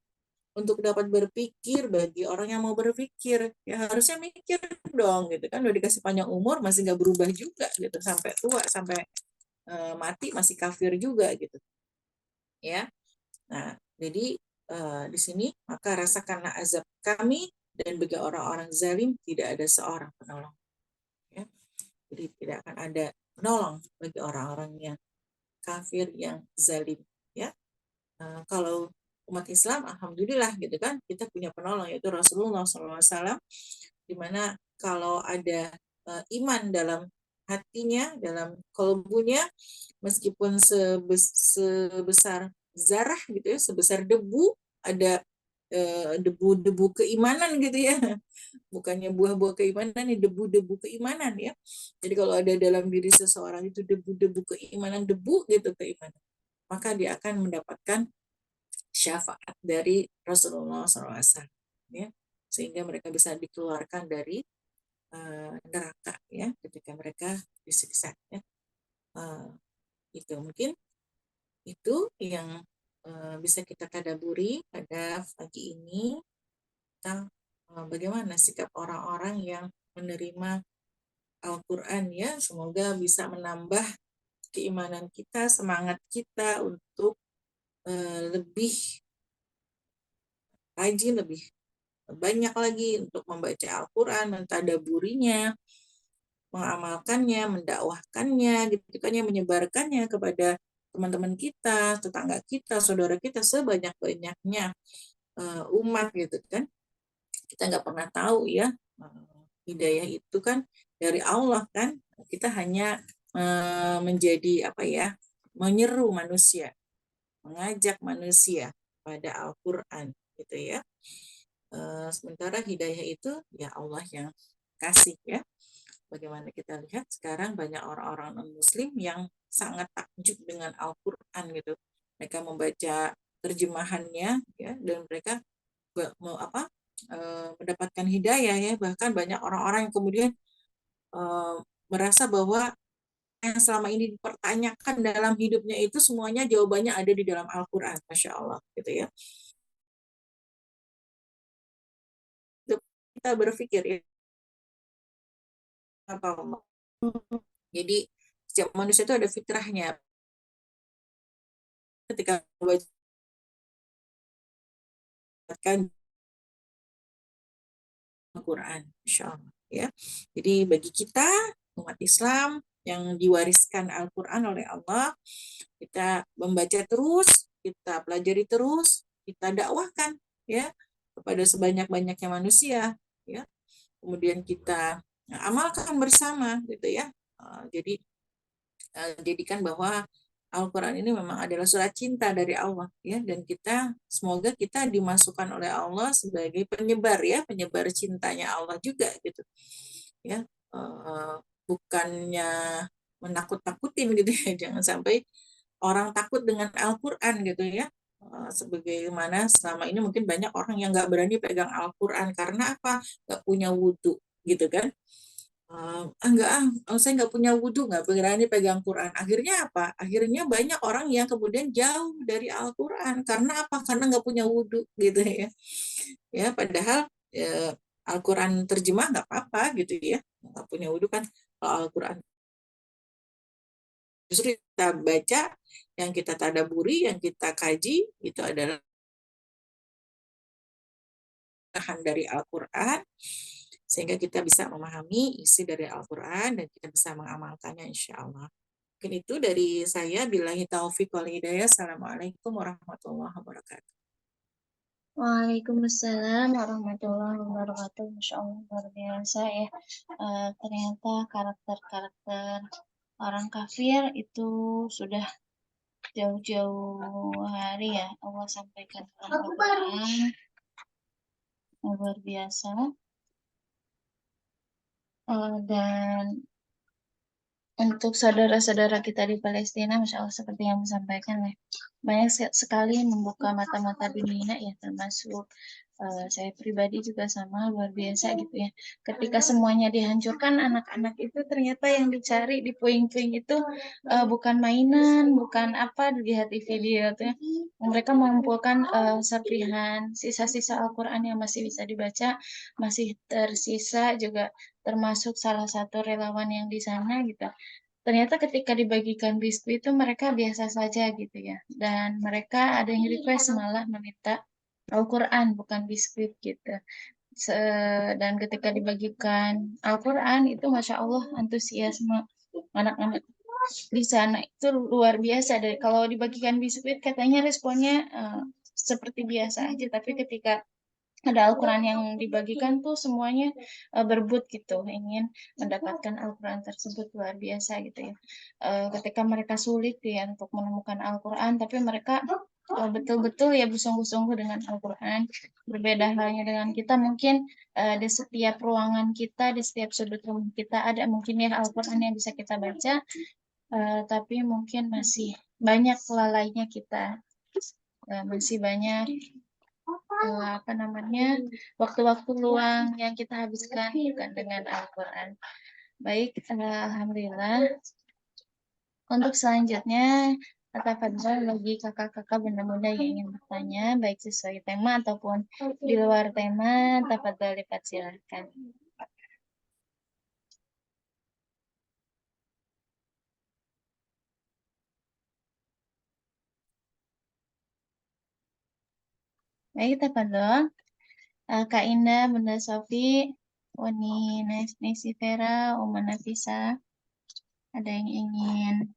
untuk dapat berpikir bagi orang yang mau berpikir, ya harusnya mikir dong gitu kan, udah dikasih panjang umur masih nggak berubah juga gitu, sampai tua, sampai mati masih kafir juga gitu ya. Nah jadi di sini maka rasakanlah azab kami, dan bagi orang-orang zalim tidak ada seorang penolong ya. Jadi tidak akan ada penolong bagi orang-orang yang kafir yang zalim ya. Kalau umat Islam, alhamdulillah gitu kan, kita punya penolong yaitu Rasulullah SAW, di mana kalau ada iman dalam hatinya, dalam kalbunya, meskipun sebesar zarah gitu ya, sebesar debu, ada debu-debu keimanan gitu ya, bukannya buah-buah keimanan, ini debu-debu keimanan ya. Jadi kalau ada dalam diri seseorang itu debu-debu keimanan, debu gitu keimanan, maka dia akan mendapatkan syafaat dari Rasulullah SAW ya, sehingga mereka bisa dikeluarkan dari neraka ya ketika mereka disiksa ya. Itu mungkin itu yang bisa kita tadaburi pada pagi ini tentang bagaimana sikap orang-orang yang menerima Al-Quran ya. Semoga bisa menambah keimanan kita, semangat kita untuk lebih rajin, lebih banyak lagi untuk membaca Al-Quran, mentadaburinya, mengamalkannya, mendakwahkannya, gitu kan ya, menyebarkannya kepada teman-teman kita, tetangga kita, saudara kita, sebanyak-banyaknya umat gitu kan. Kita nggak pernah tahu ya, hidayah itu kan dari Allah kan, Kita hanya menjadi apa ya, menyeru manusia, mengajak manusia pada Al-Quran gitu ya. Sementara hidayah itu ya Allah yang kasih ya. Bagaimana kita lihat sekarang banyak orang-orang non-muslim yang sangat takjub dengan Al-Quran gitu. Mereka membaca terjemahannya ya, dan mereka mendapatkan hidayah ya. Bahkan banyak orang-orang yang kemudian merasa bahwa yang selama ini dipertanyakan dalam hidupnya itu semuanya jawabannya ada di dalam Al-Quran, Masya Allah gitu ya. Kita berpikir ya, apa Allah. Jadi setiap manusia itu ada fitrahnya. Ketika membaca Al-Quran, Insya Allah ya. Jadi bagi kita umat Islam yang diwariskan Al-Quran oleh Allah, kita membaca terus, kita pelajari terus, kita dakwahkan ya kepada sebanyak-banyaknya manusia ya. Kemudian kita amalkan bersama gitu ya. Jadi jadikan bahwa Al-Quran ini memang adalah surat cinta dari Allah ya, dan kita semoga kita dimasukkan oleh Allah sebagai penyebar ya, penyebar cintanya Allah juga gitu ya. Bukannya menakut-takutin gitu ya, jangan sampai orang takut dengan Al-Quran gitu ya. Sebagaimana selama ini mungkin banyak orang yang nggak berani pegang Al-Quran karena apa? Nggak punya wudhu gitu kan. Enggak saya nggak punya wudhu, nggak berani pegang Quran. Akhirnya apa? Akhirnya banyak orang yang kemudian jauh dari Al-Quran. Karena apa? Karena nggak punya wudhu gitu ya. Ya, padahal Al-Quran terjemah nggak apa-apa gitu ya. Nggak punya wudhu kan. Kalau Al-Quran justru kita baca, yang kita tadaburi, yang kita kaji, itu adalah bahan dari Al-Quran, sehingga kita bisa memahami isi dari Al-Quran dan kita bisa mengamalkannya insya Allah. Mungkin itu dari saya. Billahi taufiq wal hidayah. Assalamualaikum warahmatullahi wabarakatuh. Waalaikumsalam warahmatullahi wabarakatuh. Masya Allah, luar biasa ya. Ternyata karakter-karakter orang kafir itu sudah jauh-jauh hari ya Allah sampaikan dalam Al-Quran. Luar biasa. Dan untuk saudara-saudara kita di Palestina, Masya Allah, seperti yang disampaikan ya, banyak sekali membuka mata-mata dunia ya, termasuk saya pribadi juga sama, luar biasa gitu ya. Ketika semuanya dihancurkan, anak-anak itu ternyata yang dicari di puing-puing itu bukan mainan, bukan apa, dilihat di video tuh ya. Mereka mengumpulkan serpihan sisa-sisa Al-Quran yang masih bisa dibaca, masih tersisa juga, termasuk salah satu relawan yang di sana gitu. Ternyata ketika dibagikan biskuit itu mereka biasa saja gitu ya. Dan mereka ada yang request malah meminta Al-Quran bukan biskuit gitu. Dan ketika dibagikan Al-Quran itu Masya Allah antusiasme anak-anak di sana itu luar biasa. Dari kalau dibagikan biskuit katanya responnya seperti biasa aja. Tapi ketika ada Al-Quran yang dibagikan tuh semuanya berebut gitu, ingin mendapatkan Al-Quran tersebut, luar biasa gitu ya. Ketika mereka sulit ya untuk menemukan Al-Quran, tapi mereka betul-betul ya bersungguh-sungguh dengan Al-Quran. Berbeda halnya dengan kita, mungkin di setiap ruangan kita, di setiap sudut rumah kita ada mungkin ya Al-Quran yang bisa kita baca, tapi mungkin masih banyak lalainya kita, masih banyak apa namanya waktu-waktu luang yang kita habiskan bukan dengan Al-Quran. Baik, alhamdulillah. Untuk selanjutnya, tafadhol bagi kakak-kakak bunda-bunda yang ingin bertanya, baik sesuai tema ataupun di luar tema, tafadhol dipersilakan. Baik, tafadhol. Kak Indah, Bunda Sofi, Uni Nesifera, Uma Nafisa, ada yang ingin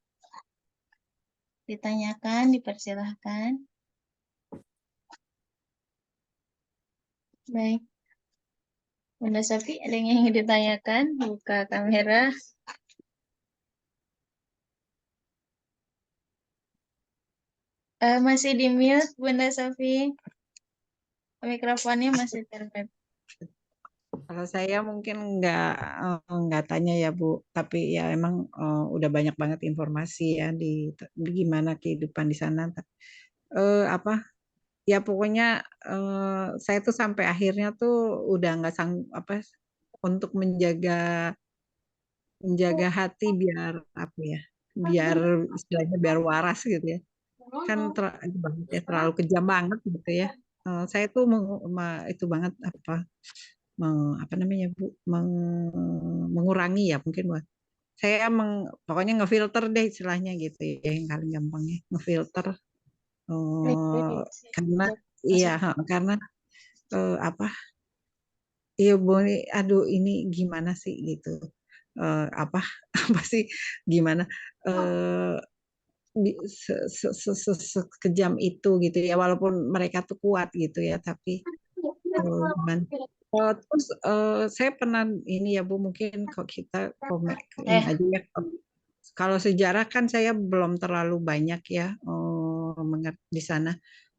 ditanyakan, dipersilahkan. Baik. Bunda Sofi, ada yang ingin ditanyakan? Buka kamera. Masih di mute, Bunda Sofi. Mikrofonnya masih tertutup. Kalau saya mungkin nggak tanya ya Bu, tapi ya emang udah banyak banget informasi ya di gimana kehidupan di sana. Apa ya pokoknya saya tuh sampai akhirnya tuh udah nggak sanggup apa untuk menjaga hati biar apa ya, biar istilahnya biar waras gitu ya. Kan banget ya, terlalu kejam banget gitu ya. Saya tuh itu banget apa apa namanya Bu, mengurangi ya mungkin Bu. Saya pokoknya ngefilter deh istilahnya gitu ya, yang paling gampangnya ngefilter karena iya karena apa iya Bu, aduh ini gimana sih gitu. Apa apa sih gimana eh sekejam itu gitu ya, walaupun mereka tuh kuat gitu ya, tapi gimana. Terus saya pernah ini ya Bu, mungkin kalau kita komen ini aja ya. Kalau sejarah kan saya belum terlalu banyak ya mengerti di sana.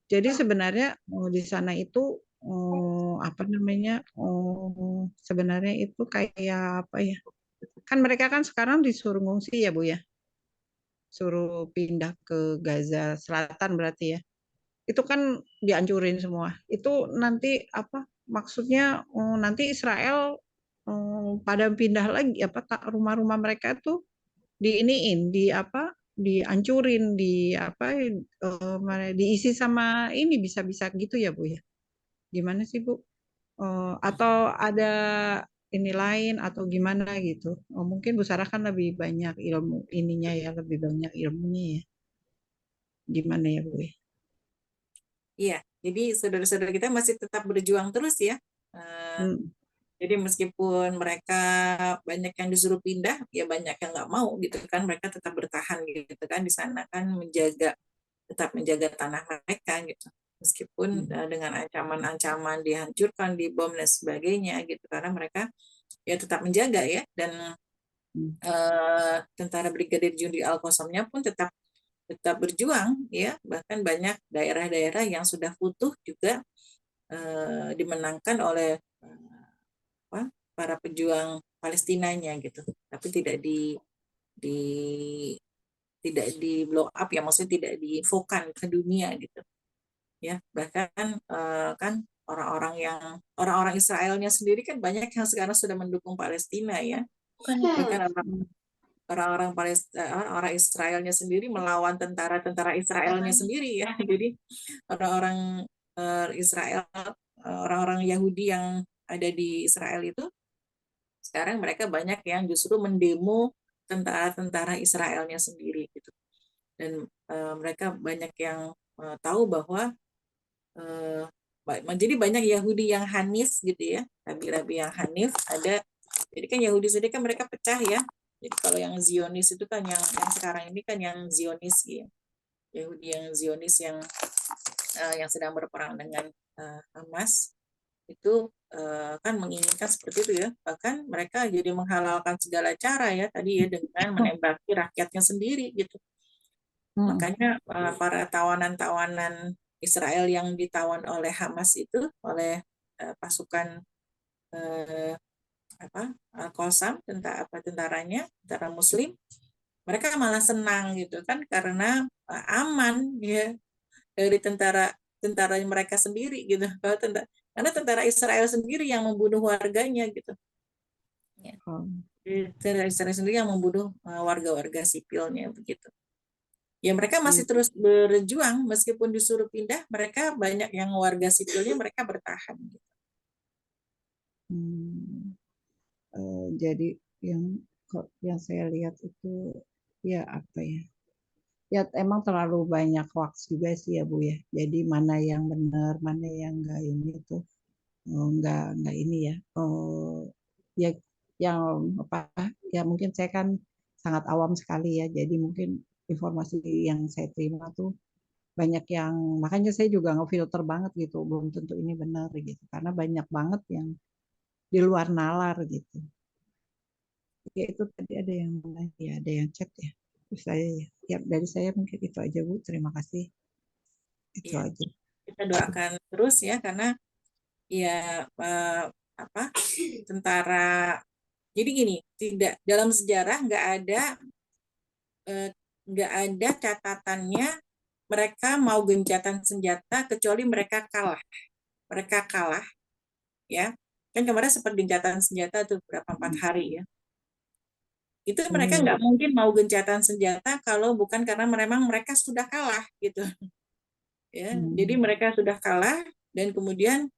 Jadi sebenarnya di sana itu apa namanya sebenarnya itu kayak apa ya? Kan mereka kan sekarang disuruh ngungsi ya Bu ya, suruh pindah ke Gaza Selatan berarti ya. Itu kan dihancurin semua. Itu nanti apa maksudnya nanti Israel pada pindah lagi apa rumah-rumah mereka tuh diiniin di apa dihancurin di apa diisi sama ini bisa-bisa gitu ya Bu ya. Gimana sih Bu? Atau ada ini lain atau gimana gitu. Mungkin Bu Sarah kan lebih banyak ilmu ininya ya, lebih banyak ilmunya ya. Gimana ya Bu ya? Iya, jadi saudara-saudara kita masih tetap berjuang terus ya. Hmm. Jadi meskipun mereka banyak yang disuruh pindah, ya banyak yang nggak mau gitu kan, mereka tetap bertahan gitu kan di sana kan tetap menjaga tanah mereka gitu. Meskipun dengan ancaman-ancaman dihancurkan, dibom dan sebagainya gitu, karena mereka ya tetap menjaga ya, dan tentara Brigadir Jundi Al-Qasamnya pun tetap berjuang ya, bahkan banyak daerah-daerah yang sudah futuh juga dimenangkan oleh para pejuang Palestinanya gitu, tapi di tidak di blow up ya, maksudnya tidak diinfokan ke dunia gitu ya. Bahkan kan orang-orang Israelnya sendiri kan banyak yang sekarang sudah mendukung Palestina ya. Bahkan orang-orang orang Israelnya sendiri melawan tentara-tentara Israelnya sendiri ya. Jadi orang-orang Israel, orang-orang Yahudi yang ada di Israel itu sekarang mereka banyak yang justru mendemo tentara-tentara Israelnya sendiri gitu. Dan mereka banyak yang tahu bahwa jadi banyak Yahudi yang Hanif gitu ya, rabi-rabi yang Hanif ada. Jadi kan Yahudi sendiri kan mereka pecah ya. Jadi kalau yang Zionis itu kan yang sekarang ini kan yang Zionis ya. Yahudi yang Zionis yang sedang berperang dengan Hamas itu kan menginginkan seperti itu ya. Bahkan mereka jadi menghalalkan segala cara ya tadi ya, dengan menembaki rakyatnya sendiri gitu. Makanya para tawanan-tawanan Israel yang ditawan oleh Hamas itu, oleh pasukan Al-Qassam, tentara Muslim, mereka malah senang gitu kan, karena aman ya dari tentara mereka sendiri gitu. Karena tentara Israel sendiri yang membunuh warganya gitu. Ya. Tentara Israel sendiri yang membunuh warga-warga sipilnya begitu. Ya mereka masih terus berjuang meskipun disuruh pindah, mereka banyak yang warga sipilnya mereka bertahan. Gitu. Jadi yang saya lihat itu ya apa ya? Ya emang terlalu banyak hoax juga sih ya Bu ya. Jadi mana yang benar, mana yang enggak ini tuh enggak ini ya. Ya yang apa ya mungkin saya kan sangat awam sekali ya. Jadi mungkin informasi yang saya terima tuh banyak yang makanya saya juga ngefilter banget gitu. Belum tentu ini benar gitu. Karena banyak banget yang di luar nalar gitu. Ya itu tadi ada yang ya ada yang chat ya. Terus saya ya dari saya mungkin itu aja Bu. Terima kasih. Itu Ya, aja. kita doakan terus ya, karena ya apa tentara. Jadi gini, tidak dalam sejarah nggak ada catatannya mereka mau gencatan senjata kecuali mereka kalah ya. Kan kemarin sempat gencatan senjata tuh berapa 4 hari ya. Itu mereka Hmm. nggak mungkin mau gencatan senjata kalau bukan karena memang mereka sudah kalah gitu ya. Jadi mereka sudah kalah dan kemudian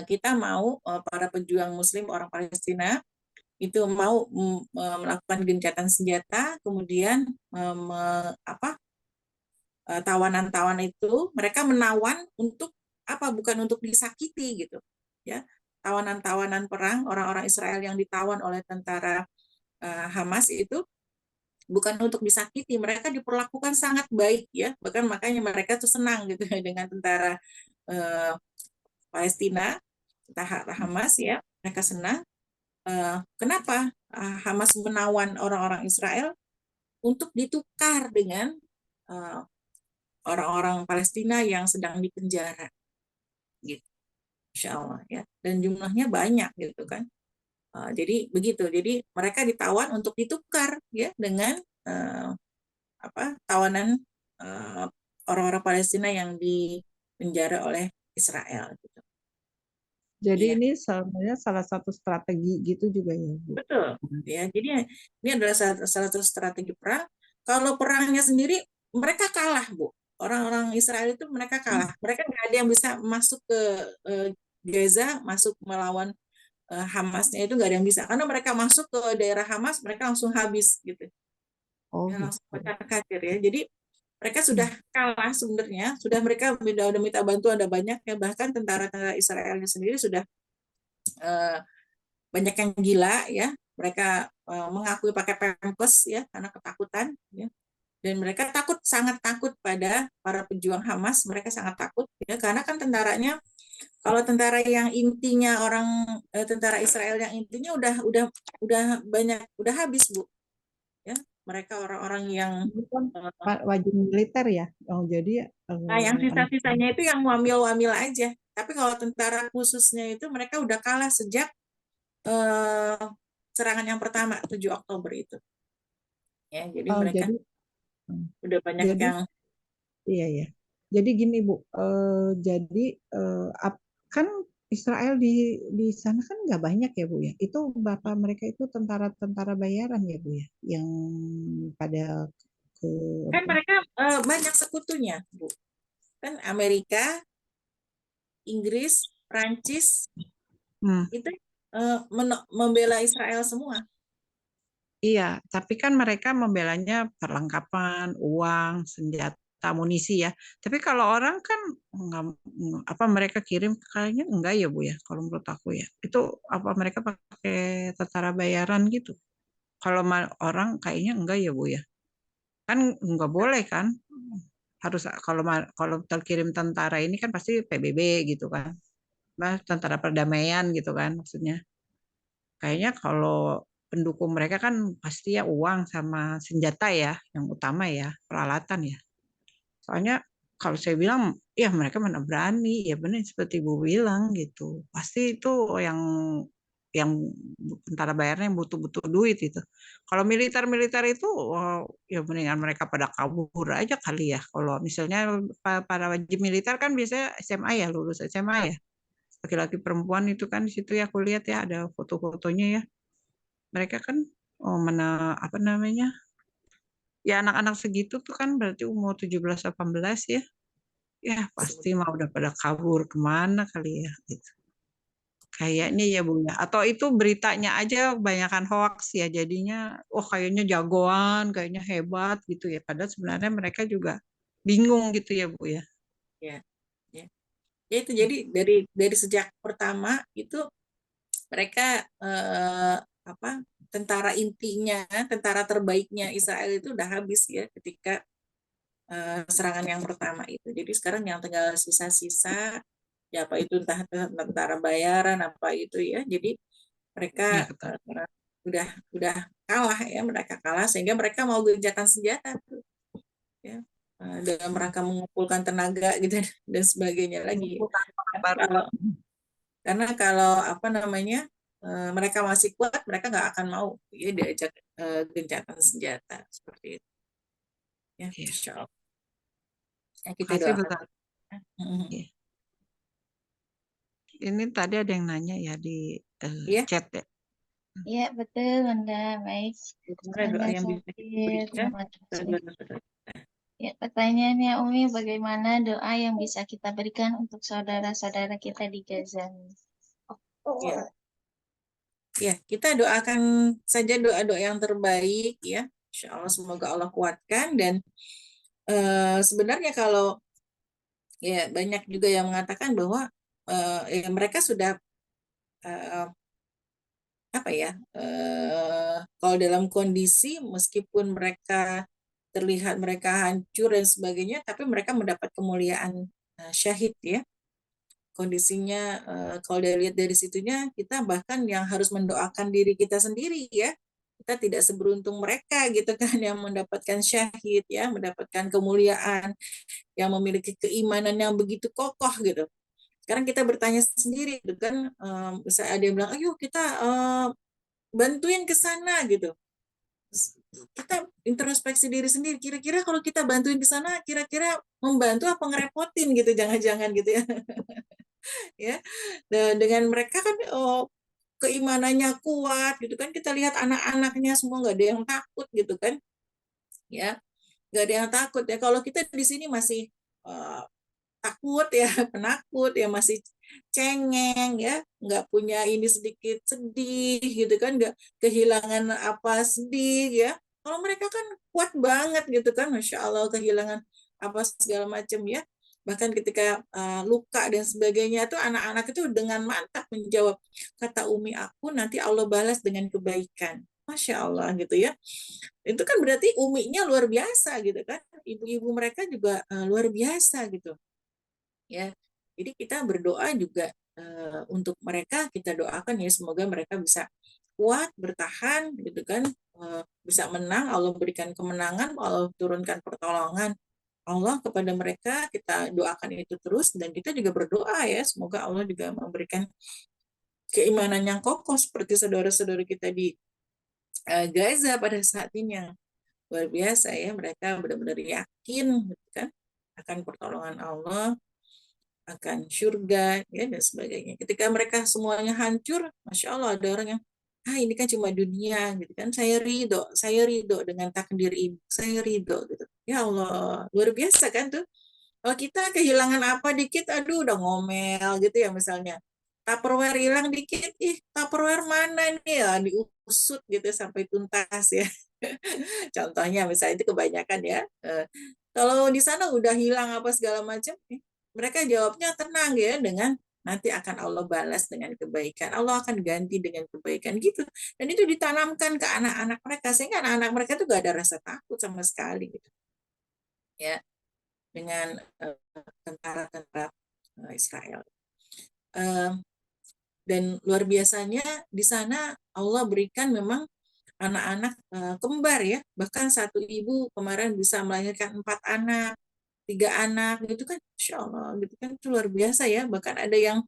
kita mau para pejuang Muslim orang Palestina itu mau melakukan gencatan senjata, kemudian tawanan-tawanan itu mereka menawan untuk apa? Bukan untuk disakiti gitu, ya. Tawanan-tawanan perang orang-orang Israel yang ditawan oleh tentara Hamas itu bukan untuk disakiti, mereka diperlakukan sangat baik ya, bahkan makanya mereka tuh senang gitu dengan tentara Palestina, tentara Hamas ya, mereka senang. Kenapa Hamas menawan orang-orang Israel untuk ditukar dengan orang-orang Palestina yang sedang dipenjara, gitu, Insya Allah ya. Dan jumlahnya banyak gitu kan. Jadi begitu. Jadi mereka ditawan untuk ditukar ya dengan tawanan orang-orang Palestina yang dipenjara oleh Israel. Gitu. Jadi Iya. ini sebenarnya salah satu strategi gitu juga ya, Bu. Betul, ya. Jadi ini adalah salah satu strategi perang. Kalau perangnya sendiri mereka kalah, Bu. Orang-orang Israel itu mereka kalah. Mereka nggak ada yang bisa masuk ke Gaza, masuk melawan Hamasnya itu nggak ada yang bisa. Karena mereka masuk ke daerah Hamas, mereka langsung habis gitu. Oh Ya, langsung gitu. kacir ya. Jadi mereka sudah kalah sebenarnya. Sudah mereka udah minta bantuan ada banyak ya. Bahkan tentara-tentara Israelnya sendiri sudah banyak yang gila ya, mereka mengakui pakai pempes ya karena ketakutan ya. Dan mereka sangat takut pada para pejuang Hamas, mereka sangat takut ya karena kan tentaranya, kalau tentara yang intinya tentara Israel yang intinya udah banyak, udah habis Bu ya. Mereka orang-orang yang Ini kan wajib militer ya. Oh, jadi yang sisa-sisanya itu yang wamil-wamil aja. Tapi kalau tentara khususnya itu mereka udah kalah sejak serangan yang pertama 7 Oktober itu. Ya, jadi mereka jadi udah banyak jadi yang iya ya. Jadi gini Bu, jadi kan Israel di sana kan nggak banyak ya Bu ya. Itu bapak mereka itu tentara-tentara bayaran ya Bu ya, yang pada ke kan apa? mereka banyak sekutunya, Bu. Kan Amerika, Inggris, Prancis Hmm, itu membela Israel semua. iya, tapi kan mereka membelanya perlengkapan, uang, senjata, amunisi ya. Tapi kalau orang kan nggak, apa mereka kirim kayaknya enggak ya Bu ya, kalau menurut aku ya. Itu apa mereka pakai tentara bayaran gitu. Kalau orang kayaknya enggak ya Bu ya. Kan nggak boleh kan. Harus kalau terkirim tentara ini kan pasti PBB gitu kan. Nah, tentara perdamaian gitu kan maksudnya. Kayaknya kalau pendukung mereka kan pasti ya uang sama senjata ya, yang utama ya, peralatan ya. Soalnya kalau saya bilang, ya mereka mana berani, ya benar seperti Ibu bilang gitu. Pasti itu yang tentara bayarnya yang butuh-butuh duit itu. Kalau militer-militer itu, ya mendingan mereka pada kabur aja kali ya. Kalau misalnya para wajib militer kan biasanya SMA ya, lulus SMA ya. Laki-laki perempuan itu kan di situ ya aku lihat ya ada foto-fotonya ya. Mereka kan mana apa namanya? Ya anak-anak segitu tuh kan berarti umur 17-18 ya. Ya pasti mah udah pada kabur kemana kali ya gitu. Kayaknya ya Bu ya. Atau itu beritanya aja kebanyakan hoax ya jadinya oh kayaknya jagoan, kayaknya hebat gitu ya. Padahal sebenarnya mereka juga bingung gitu ya Bu ya. Ya, ya. Ya itu jadi dari sejak pertama itu mereka tentara intinya, tentara terbaiknya Israel itu udah habis ya ketika serangan yang pertama itu. Jadi sekarang yang tinggal sisa-sisa ya apa itu entah tentara bayaran apa itu ya. Jadi Ya mereka kata. udah kalah ya, mereka kalah sehingga mereka mau gencatan senjata tuh, ya. dalam rangka mengumpulkan tenaga gitu dan sebagainya lagi. Mengumpulkan orang Karena baru. kalau apa namanya mereka masih kuat, mereka nggak akan mau ya diajak gencatan senjata seperti itu. Ya, Iya. insya Allah. Ya, kita Makasih doakan. Ustaz. Iya. Ini tadi ada yang nanya ya di Iya. chat ya. Iya, betul, Bunda. Baik. Gimana doa yang bisa kita berikan? Terima kasih. Ya, pertanyaannya Umi, bagaimana doa yang bisa kita berikan untuk saudara-saudara kita di Gaza? Ya. Ya, kita doakan saja doa-doa yang terbaik ya. Insya Allah semoga Allah kuatkan dan sebenarnya kalau ya banyak juga yang mengatakan bahwa ya mereka sudah apa ya kalau dalam kondisi meskipun mereka terlihat mereka hancur dan sebagainya, tapi mereka mendapat kemuliaan syahid ya. Kondisinya kalau dilihat dari situnya, kita bahkan yang harus mendoakan diri kita sendiri ya. Kita tidak seberuntung mereka gitu kan yang mendapatkan syahid ya, mendapatkan kemuliaan, yang memiliki keimanan yang begitu kokoh gitu. Sekarang kita bertanya sendiri gitu kan, misalnya ada yang bilang, ayo kita bantuin ke sana gitu. Kita introspeksi diri sendiri, kira-kira kalau kita bantuin ke sana, kira-kira membantu apa ngerepotin gitu, jangan-jangan gitu ya. Ya, dengan mereka kan keimanannya kuat gitu kan, kita lihat anak-anaknya semua nggak ada yang takut gitu kan, ya nggak ada yang takut ya. Kalau kita di sini masih takut ya, penakut ya, masih cengeng ya, nggak punya ini, sedikit sedih gitu kan, nggak kehilangan apa sedih ya. Kalau mereka kan kuat banget gitu kan, Masya Allah, kehilangan apa segala macam ya. Bahkan ketika luka dan sebagainya itu anak-anak itu dengan mantap menjawab, kata Umi aku nanti Allah balas dengan kebaikan. Masya Allah gitu ya. Itu kan berarti Uminya luar biasa gitu kan. Ibu-ibu mereka juga luar biasa gitu ya. Jadi kita berdoa juga untuk mereka, kita doakan ya semoga mereka bisa kuat, bertahan gitu kan, bisa menang, Allah berikan kemenangan, Allah turunkan pertolongan Allah kepada mereka, kita doakan itu terus dan kita juga berdoa ya semoga Allah juga memberikan keimanan yang kokoh seperti saudara-saudara kita di Gaza pada saat ini yang luar biasa ya, mereka benar-benar yakin gitu kan akan pertolongan Allah, akan surga ya dan sebagainya. Ketika mereka semuanya hancur, Masya Allah ada orang yang ini kan cuma dunia gitu kan, saya ridho dengan takdir ibu, saya ridho gitu. Ya Allah, luar biasa kan tuh. Kalau kita kehilangan apa dikit, aduh udah ngomel gitu ya misalnya. Tupperware hilang dikit, Tupperware mana nih ya, diusut gitu sampai tuntas ya. Contohnya misalnya itu kebanyakan ya. Kalau di sana udah hilang apa segala macam, mereka jawabnya tenang ya dengan nanti akan Allah balas dengan kebaikan. Allah akan ganti dengan kebaikan gitu. Dan itu ditanamkan ke anak-anak mereka sehingga anak-anak mereka tuh gak ada rasa takut sama sekali gitu. Ya, dengan tentara-tentara Israel. Dan luar biasanya di sana Allah berikan memang anak-anak kembar ya, bahkan satu ibu kemarin bisa melahirkan 4 anak, 3 anak gitu kan, Insya Allah gitu kan, itu luar biasa ya. Bahkan ada yang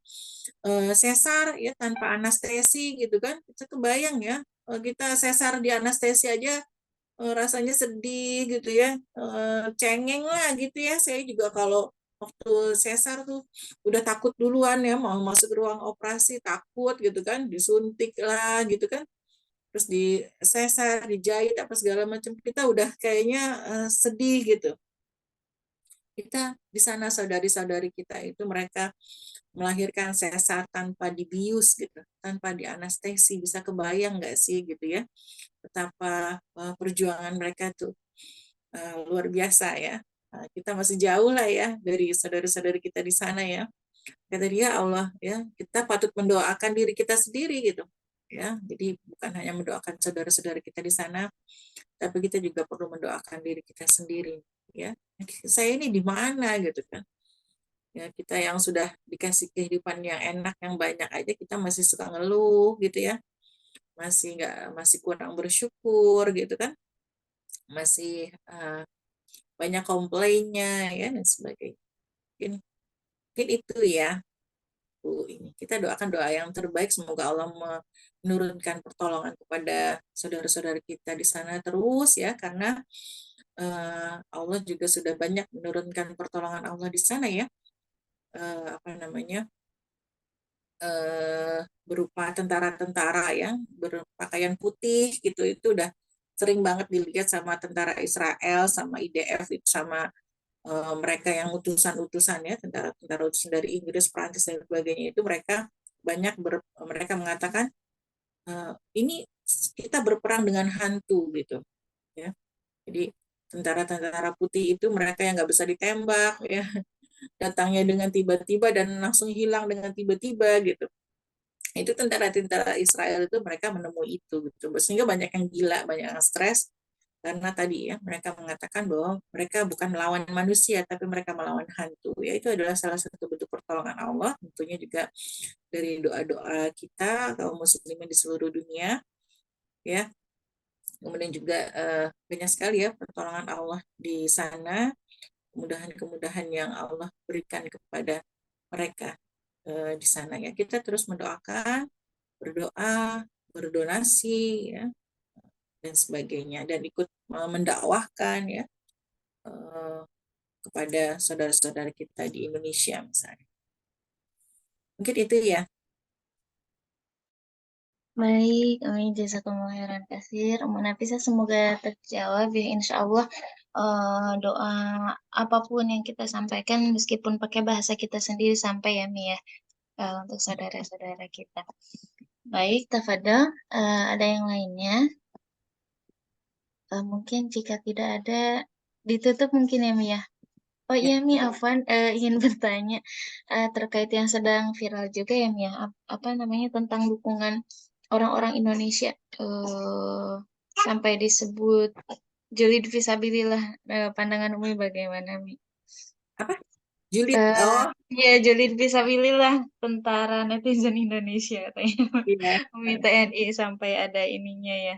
sesar ya tanpa anestesi gitu kan, kita kebayang ya, kita sesar di anestesi aja rasanya sedih gitu ya, cengeng lah gitu ya. Saya juga kalau waktu sesar tuh udah takut duluan ya, mau masuk ruang operasi takut gitu kan, disuntik lah gitu kan, terus di sesar, dijahit apa segala macam, kita udah kayaknya sedih gitu. Kita di sana saudari-saudari kita itu mereka melahirkan sesar tanpa dibius gitu, tanpa dianestesi, bisa kebayang nggak sih gitu ya, betapa perjuangan mereka tuh luar biasa ya. Kita masih jauh lah ya dari saudara-saudari kita di sana ya. Kata dia Allah ya, kita patut mendoakan diri kita sendiri gitu ya. Jadi bukan hanya mendoakan saudara-saudara kita di sana, tapi kita juga perlu mendoakan diri kita sendiri ya. Saya ini di mana gitu kan. Ya, kita yang sudah dikasih kehidupan yang enak, yang banyak aja kita masih suka ngeluh gitu ya. Masih kurang bersyukur gitu kan. Masih banyak komplainnya ya dan sebagainya. Mungkin itu ya. Ini kita doakan doa yang terbaik, semoga Allah menurunkan pertolongan kepada saudara-saudara kita di sana terus ya, karena Allah juga sudah banyak menurunkan pertolongan Allah di sana ya, apa namanya, berupa tentara-tentara yang berpakaian putih gitu, itu udah sering banget dilihat sama tentara Israel, sama IDF, sama mereka yang utusan-utusan ya, tentara-tentara utusan dari Inggris, Prancis dan sebagainya, itu mereka banyak mereka mengatakan ini kita berperang dengan hantu gitu ya. Jadi tentara-tentara putih itu mereka yang nggak bisa ditembak ya, datangnya dengan tiba-tiba dan langsung hilang dengan tiba-tiba gitu. Itu tentara-tentara Israel itu mereka menemui itu gitu, sehingga banyak yang gila, banyak yang stres karena tadi ya mereka mengatakan bahwa mereka bukan melawan manusia tapi mereka melawan hantu ya. Itu adalah salah satu bentuk pertolongan Allah, tentunya juga dari doa-doa kita kaum muslimin di seluruh dunia ya. Kemudian juga banyak sekali ya pertolongan Allah di sana, kemudahan-kemudahan yang Allah berikan kepada mereka di sana ya. Kita terus mendoakan, berdoa, berdonasi ya dan sebagainya, dan ikut mendakwahkan ya kepada saudara-saudara kita di Indonesia misalnya. Mungkin itu ya. Baik, amin, jazakumullah khairan katsir. Nafisa, semoga terjawab ya, insya Allah. Doa apapun yang kita sampaikan meskipun pakai bahasa kita sendiri sampai ya Mi ya, untuk saudara-saudara kita. Baik, tafadhol, ada yang lainnya? Mungkin jika tidak ada, ditutup mungkin ya Mi ya. Oh iya Mi, Afwan ingin bertanya terkait yang sedang viral juga ya Mi ya, apa namanya, tentang dukungan orang-orang Indonesia sampai disebut julid fisabilillah. Pandangan Umi bagaimana Mi? Apa? Julid? Oh Iya, julid fisabilillah, tentara netizen Indonesia katanya. iya, Umi TNI sampai ada ininya ya.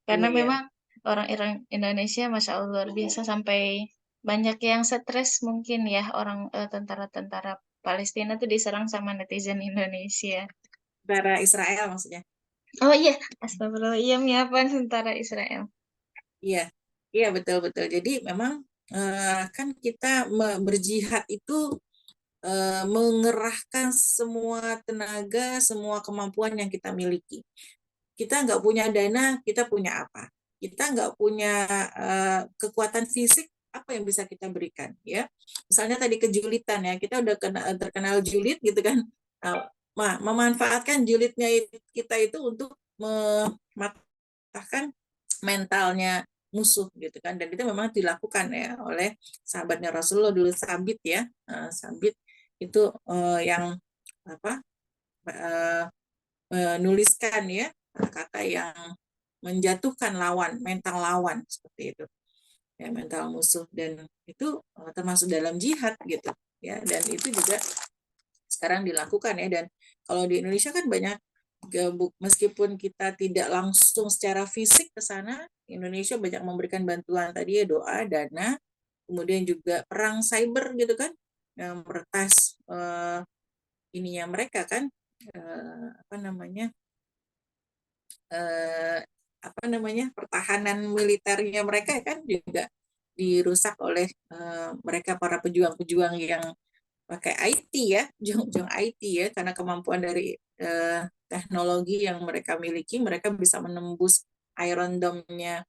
Karena iya. memang orang Indonesia Masya Allah luar biasa, sampai banyak yang stres mungkin ya, orang tentara-tentara Palestina tuh diserang sama netizen Indonesia. Tentara Israel maksudnya. Oh iya, astagfirullah, iya Mi, apa tentara Israel? Iya, iya betul-betul. Jadi memang kan kita berjihad itu mengerahkan semua tenaga, semua kemampuan yang kita miliki. Kita nggak punya dana, kita punya apa? Kita nggak punya kekuatan fisik, apa yang bisa kita berikan? Ya, misalnya tadi kejulitan ya, kita udah terkenal julid gitu kan. Memanfaatkan julidnya kita itu untuk mematahkan mentalnya musuh gitu kan, dan itu memang dilakukan ya oleh sahabatnya Rasulullah dulu, Sabit ya. Sabit itu yang apa menuliskan ya kata yang menjatuhkan lawan, mental lawan seperti itu ya, mental musuh, dan itu termasuk dalam jihad gitu ya, dan itu juga sekarang dilakukan ya. Dan kalau di Indonesia kan banyak, meskipun kita tidak langsung secara fisik ke sana, Indonesia banyak memberikan bantuan tadi ya, doa, dana, kemudian juga perang cyber gitu kan, yang meretas ininya mereka kan, apa namanya pertahanan militernya mereka kan juga dirusak oleh mereka, para pejuang-pejuang yang pakai IT ya, pejuang IT ya, karena kemampuan dari teknologi yang mereka miliki, mereka bisa menembus Iron Dome-nya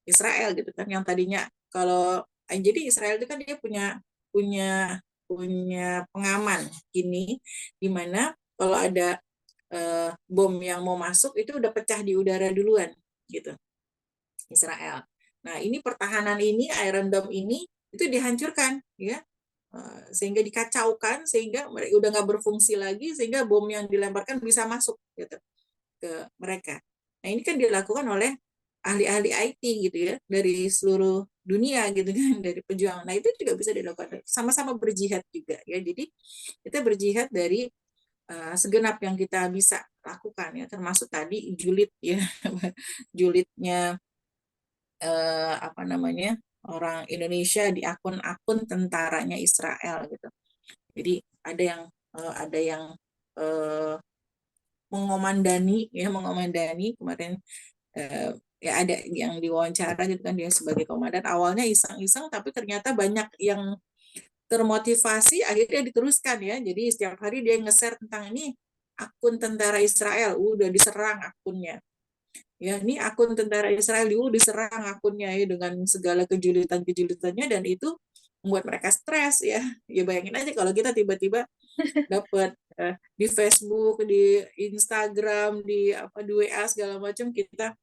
Israel gitu kan, yang tadinya kalau jadi Israel itu kan dia punya punya punya pengaman gini, di mana kalau ada bom yang mau masuk itu udah pecah di udara duluan gitu Israel. Nah ini pertahanan ini, Iron Dome ini itu dihancurkan ya, sehingga dikacaukan, sehingga mereka udah nggak berfungsi lagi, sehingga bom yang dilemparkan bisa masuk gitu ke mereka. Nah ini kan dilakukan oleh ahli-ahli IT gitu ya, dari seluruh dunia gitu kan, dari pejuang. Nah itu juga bisa dilakukan, sama-sama berjihad juga ya. Jadi kita berjihad dari segenap yang kita bisa lakukan ya, termasuk tadi julid ya, julidnya apa namanya orang Indonesia di akun-akun tentaranya Israel gitu. Jadi ada yang eh, mengomandani kemarin, ya ada yang diwawancara gitu kan, dia sebagai komandan awalnya iseng-iseng tapi ternyata banyak yang termotivasi akhirnya diteruskan ya. Jadi setiap hari dia nge-share tentang ini akun tentara Israel udah diserang akunnya. Ya, ini akun tentara Israel diserang akunnya ya dengan segala kejulitan-kejulitannya, dan itu membuat mereka stres ya. Ya bayangin aja kalau kita tiba-tiba dapat di Facebook, di Instagram, di WA segala macam, kita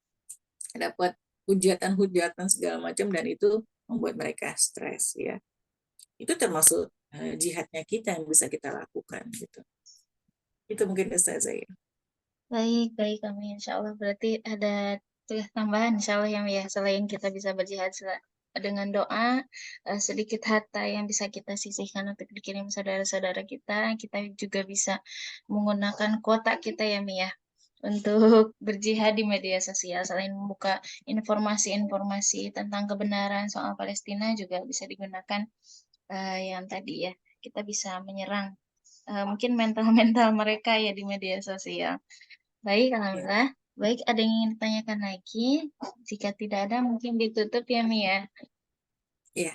dapat hujatan-hujatan segala macam, dan itu membuat mereka stres ya. Itu termasuk jihadnya kita yang bisa kita lakukan gitu. Itu mungkin Ustazah ya. Baik kami insya Allah berarti ada tugas tambahan insya Allah yang ya, selain kita bisa berjihad dengan doa, sedikit harta yang bisa kita sisihkan untuk dikirim saudara-saudara kita juga bisa menggunakan kuota kita ya Mi ya untuk berjihad di media sosial. Selain membuka informasi-informasi tentang kebenaran soal Palestina, juga bisa digunakan yang tadi ya, kita bisa menyerang mungkin mental-mental mereka ya di media sosial. Baik, alhamdulillah. Baik, ada yang ingin ditanyakan lagi? Jika tidak ada, mungkin ditutup ya, Mi ya. Iya.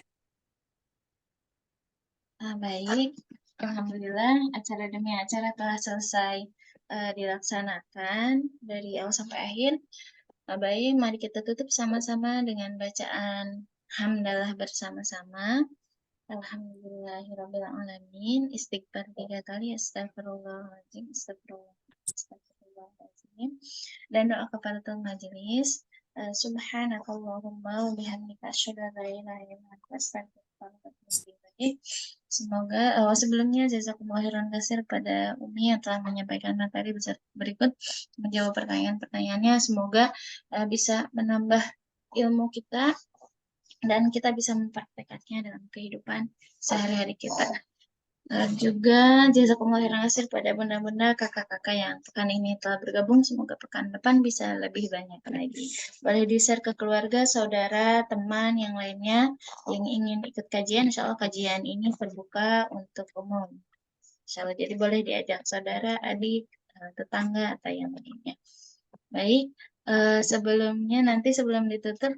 Baik, alhamdulillah acara demi acara telah selesai dilaksanakan dari awal sampai akhir. Baik, mari kita tutup sama-sama dengan bacaan hamdalah bersama-sama. Alhamdulillahirrabbilalamin. Istighfar 3 kali. Astagfirullahaladzim. Astagfirullahaladzim. Dan doa kafaratul majelis. Subhanakallahumma wa bihamdika asyhadu an la ilaha illa anta astaghfiruka wa atubu ilaik. Semoga sebelumnya jazakumullah khairan katsir pada Umi yang telah menyampaikan materi berikut, menjawab pertanyaan-pertanyaannya. Semoga bisa menambah ilmu kita dan kita bisa mempraktekkannya dalam kehidupan sehari-hari kita. Juga jazakumullah khairan katsir pada bunda-bunda, kakak-kakak yang pekan ini telah bergabung. Semoga pekan depan bisa lebih banyak lagi. Boleh di-share ke keluarga, saudara, teman yang lainnya yang ingin ikut kajian. Insya Allah kajian ini terbuka untuk umum. Insya Allah, jadi boleh diajak saudara, adik, tetangga, atau yang lainnya. Baik, sebelum ditutup,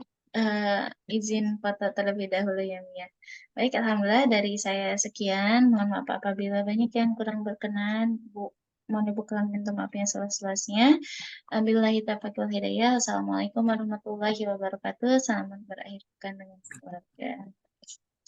izin foto terlebih dahulu ya Mia. Baik, alhamdulillah dari saya sekian. Mohon maaf apabila banyak yang kurang berkenan. Mohon dibukakan pintu maaf yang seluas-luasnya. Billahi taufiq wal hidayah. Assalamualaikum warahmatullahi wabarakatuh. Selamat berakhir pekan dengan keluarga.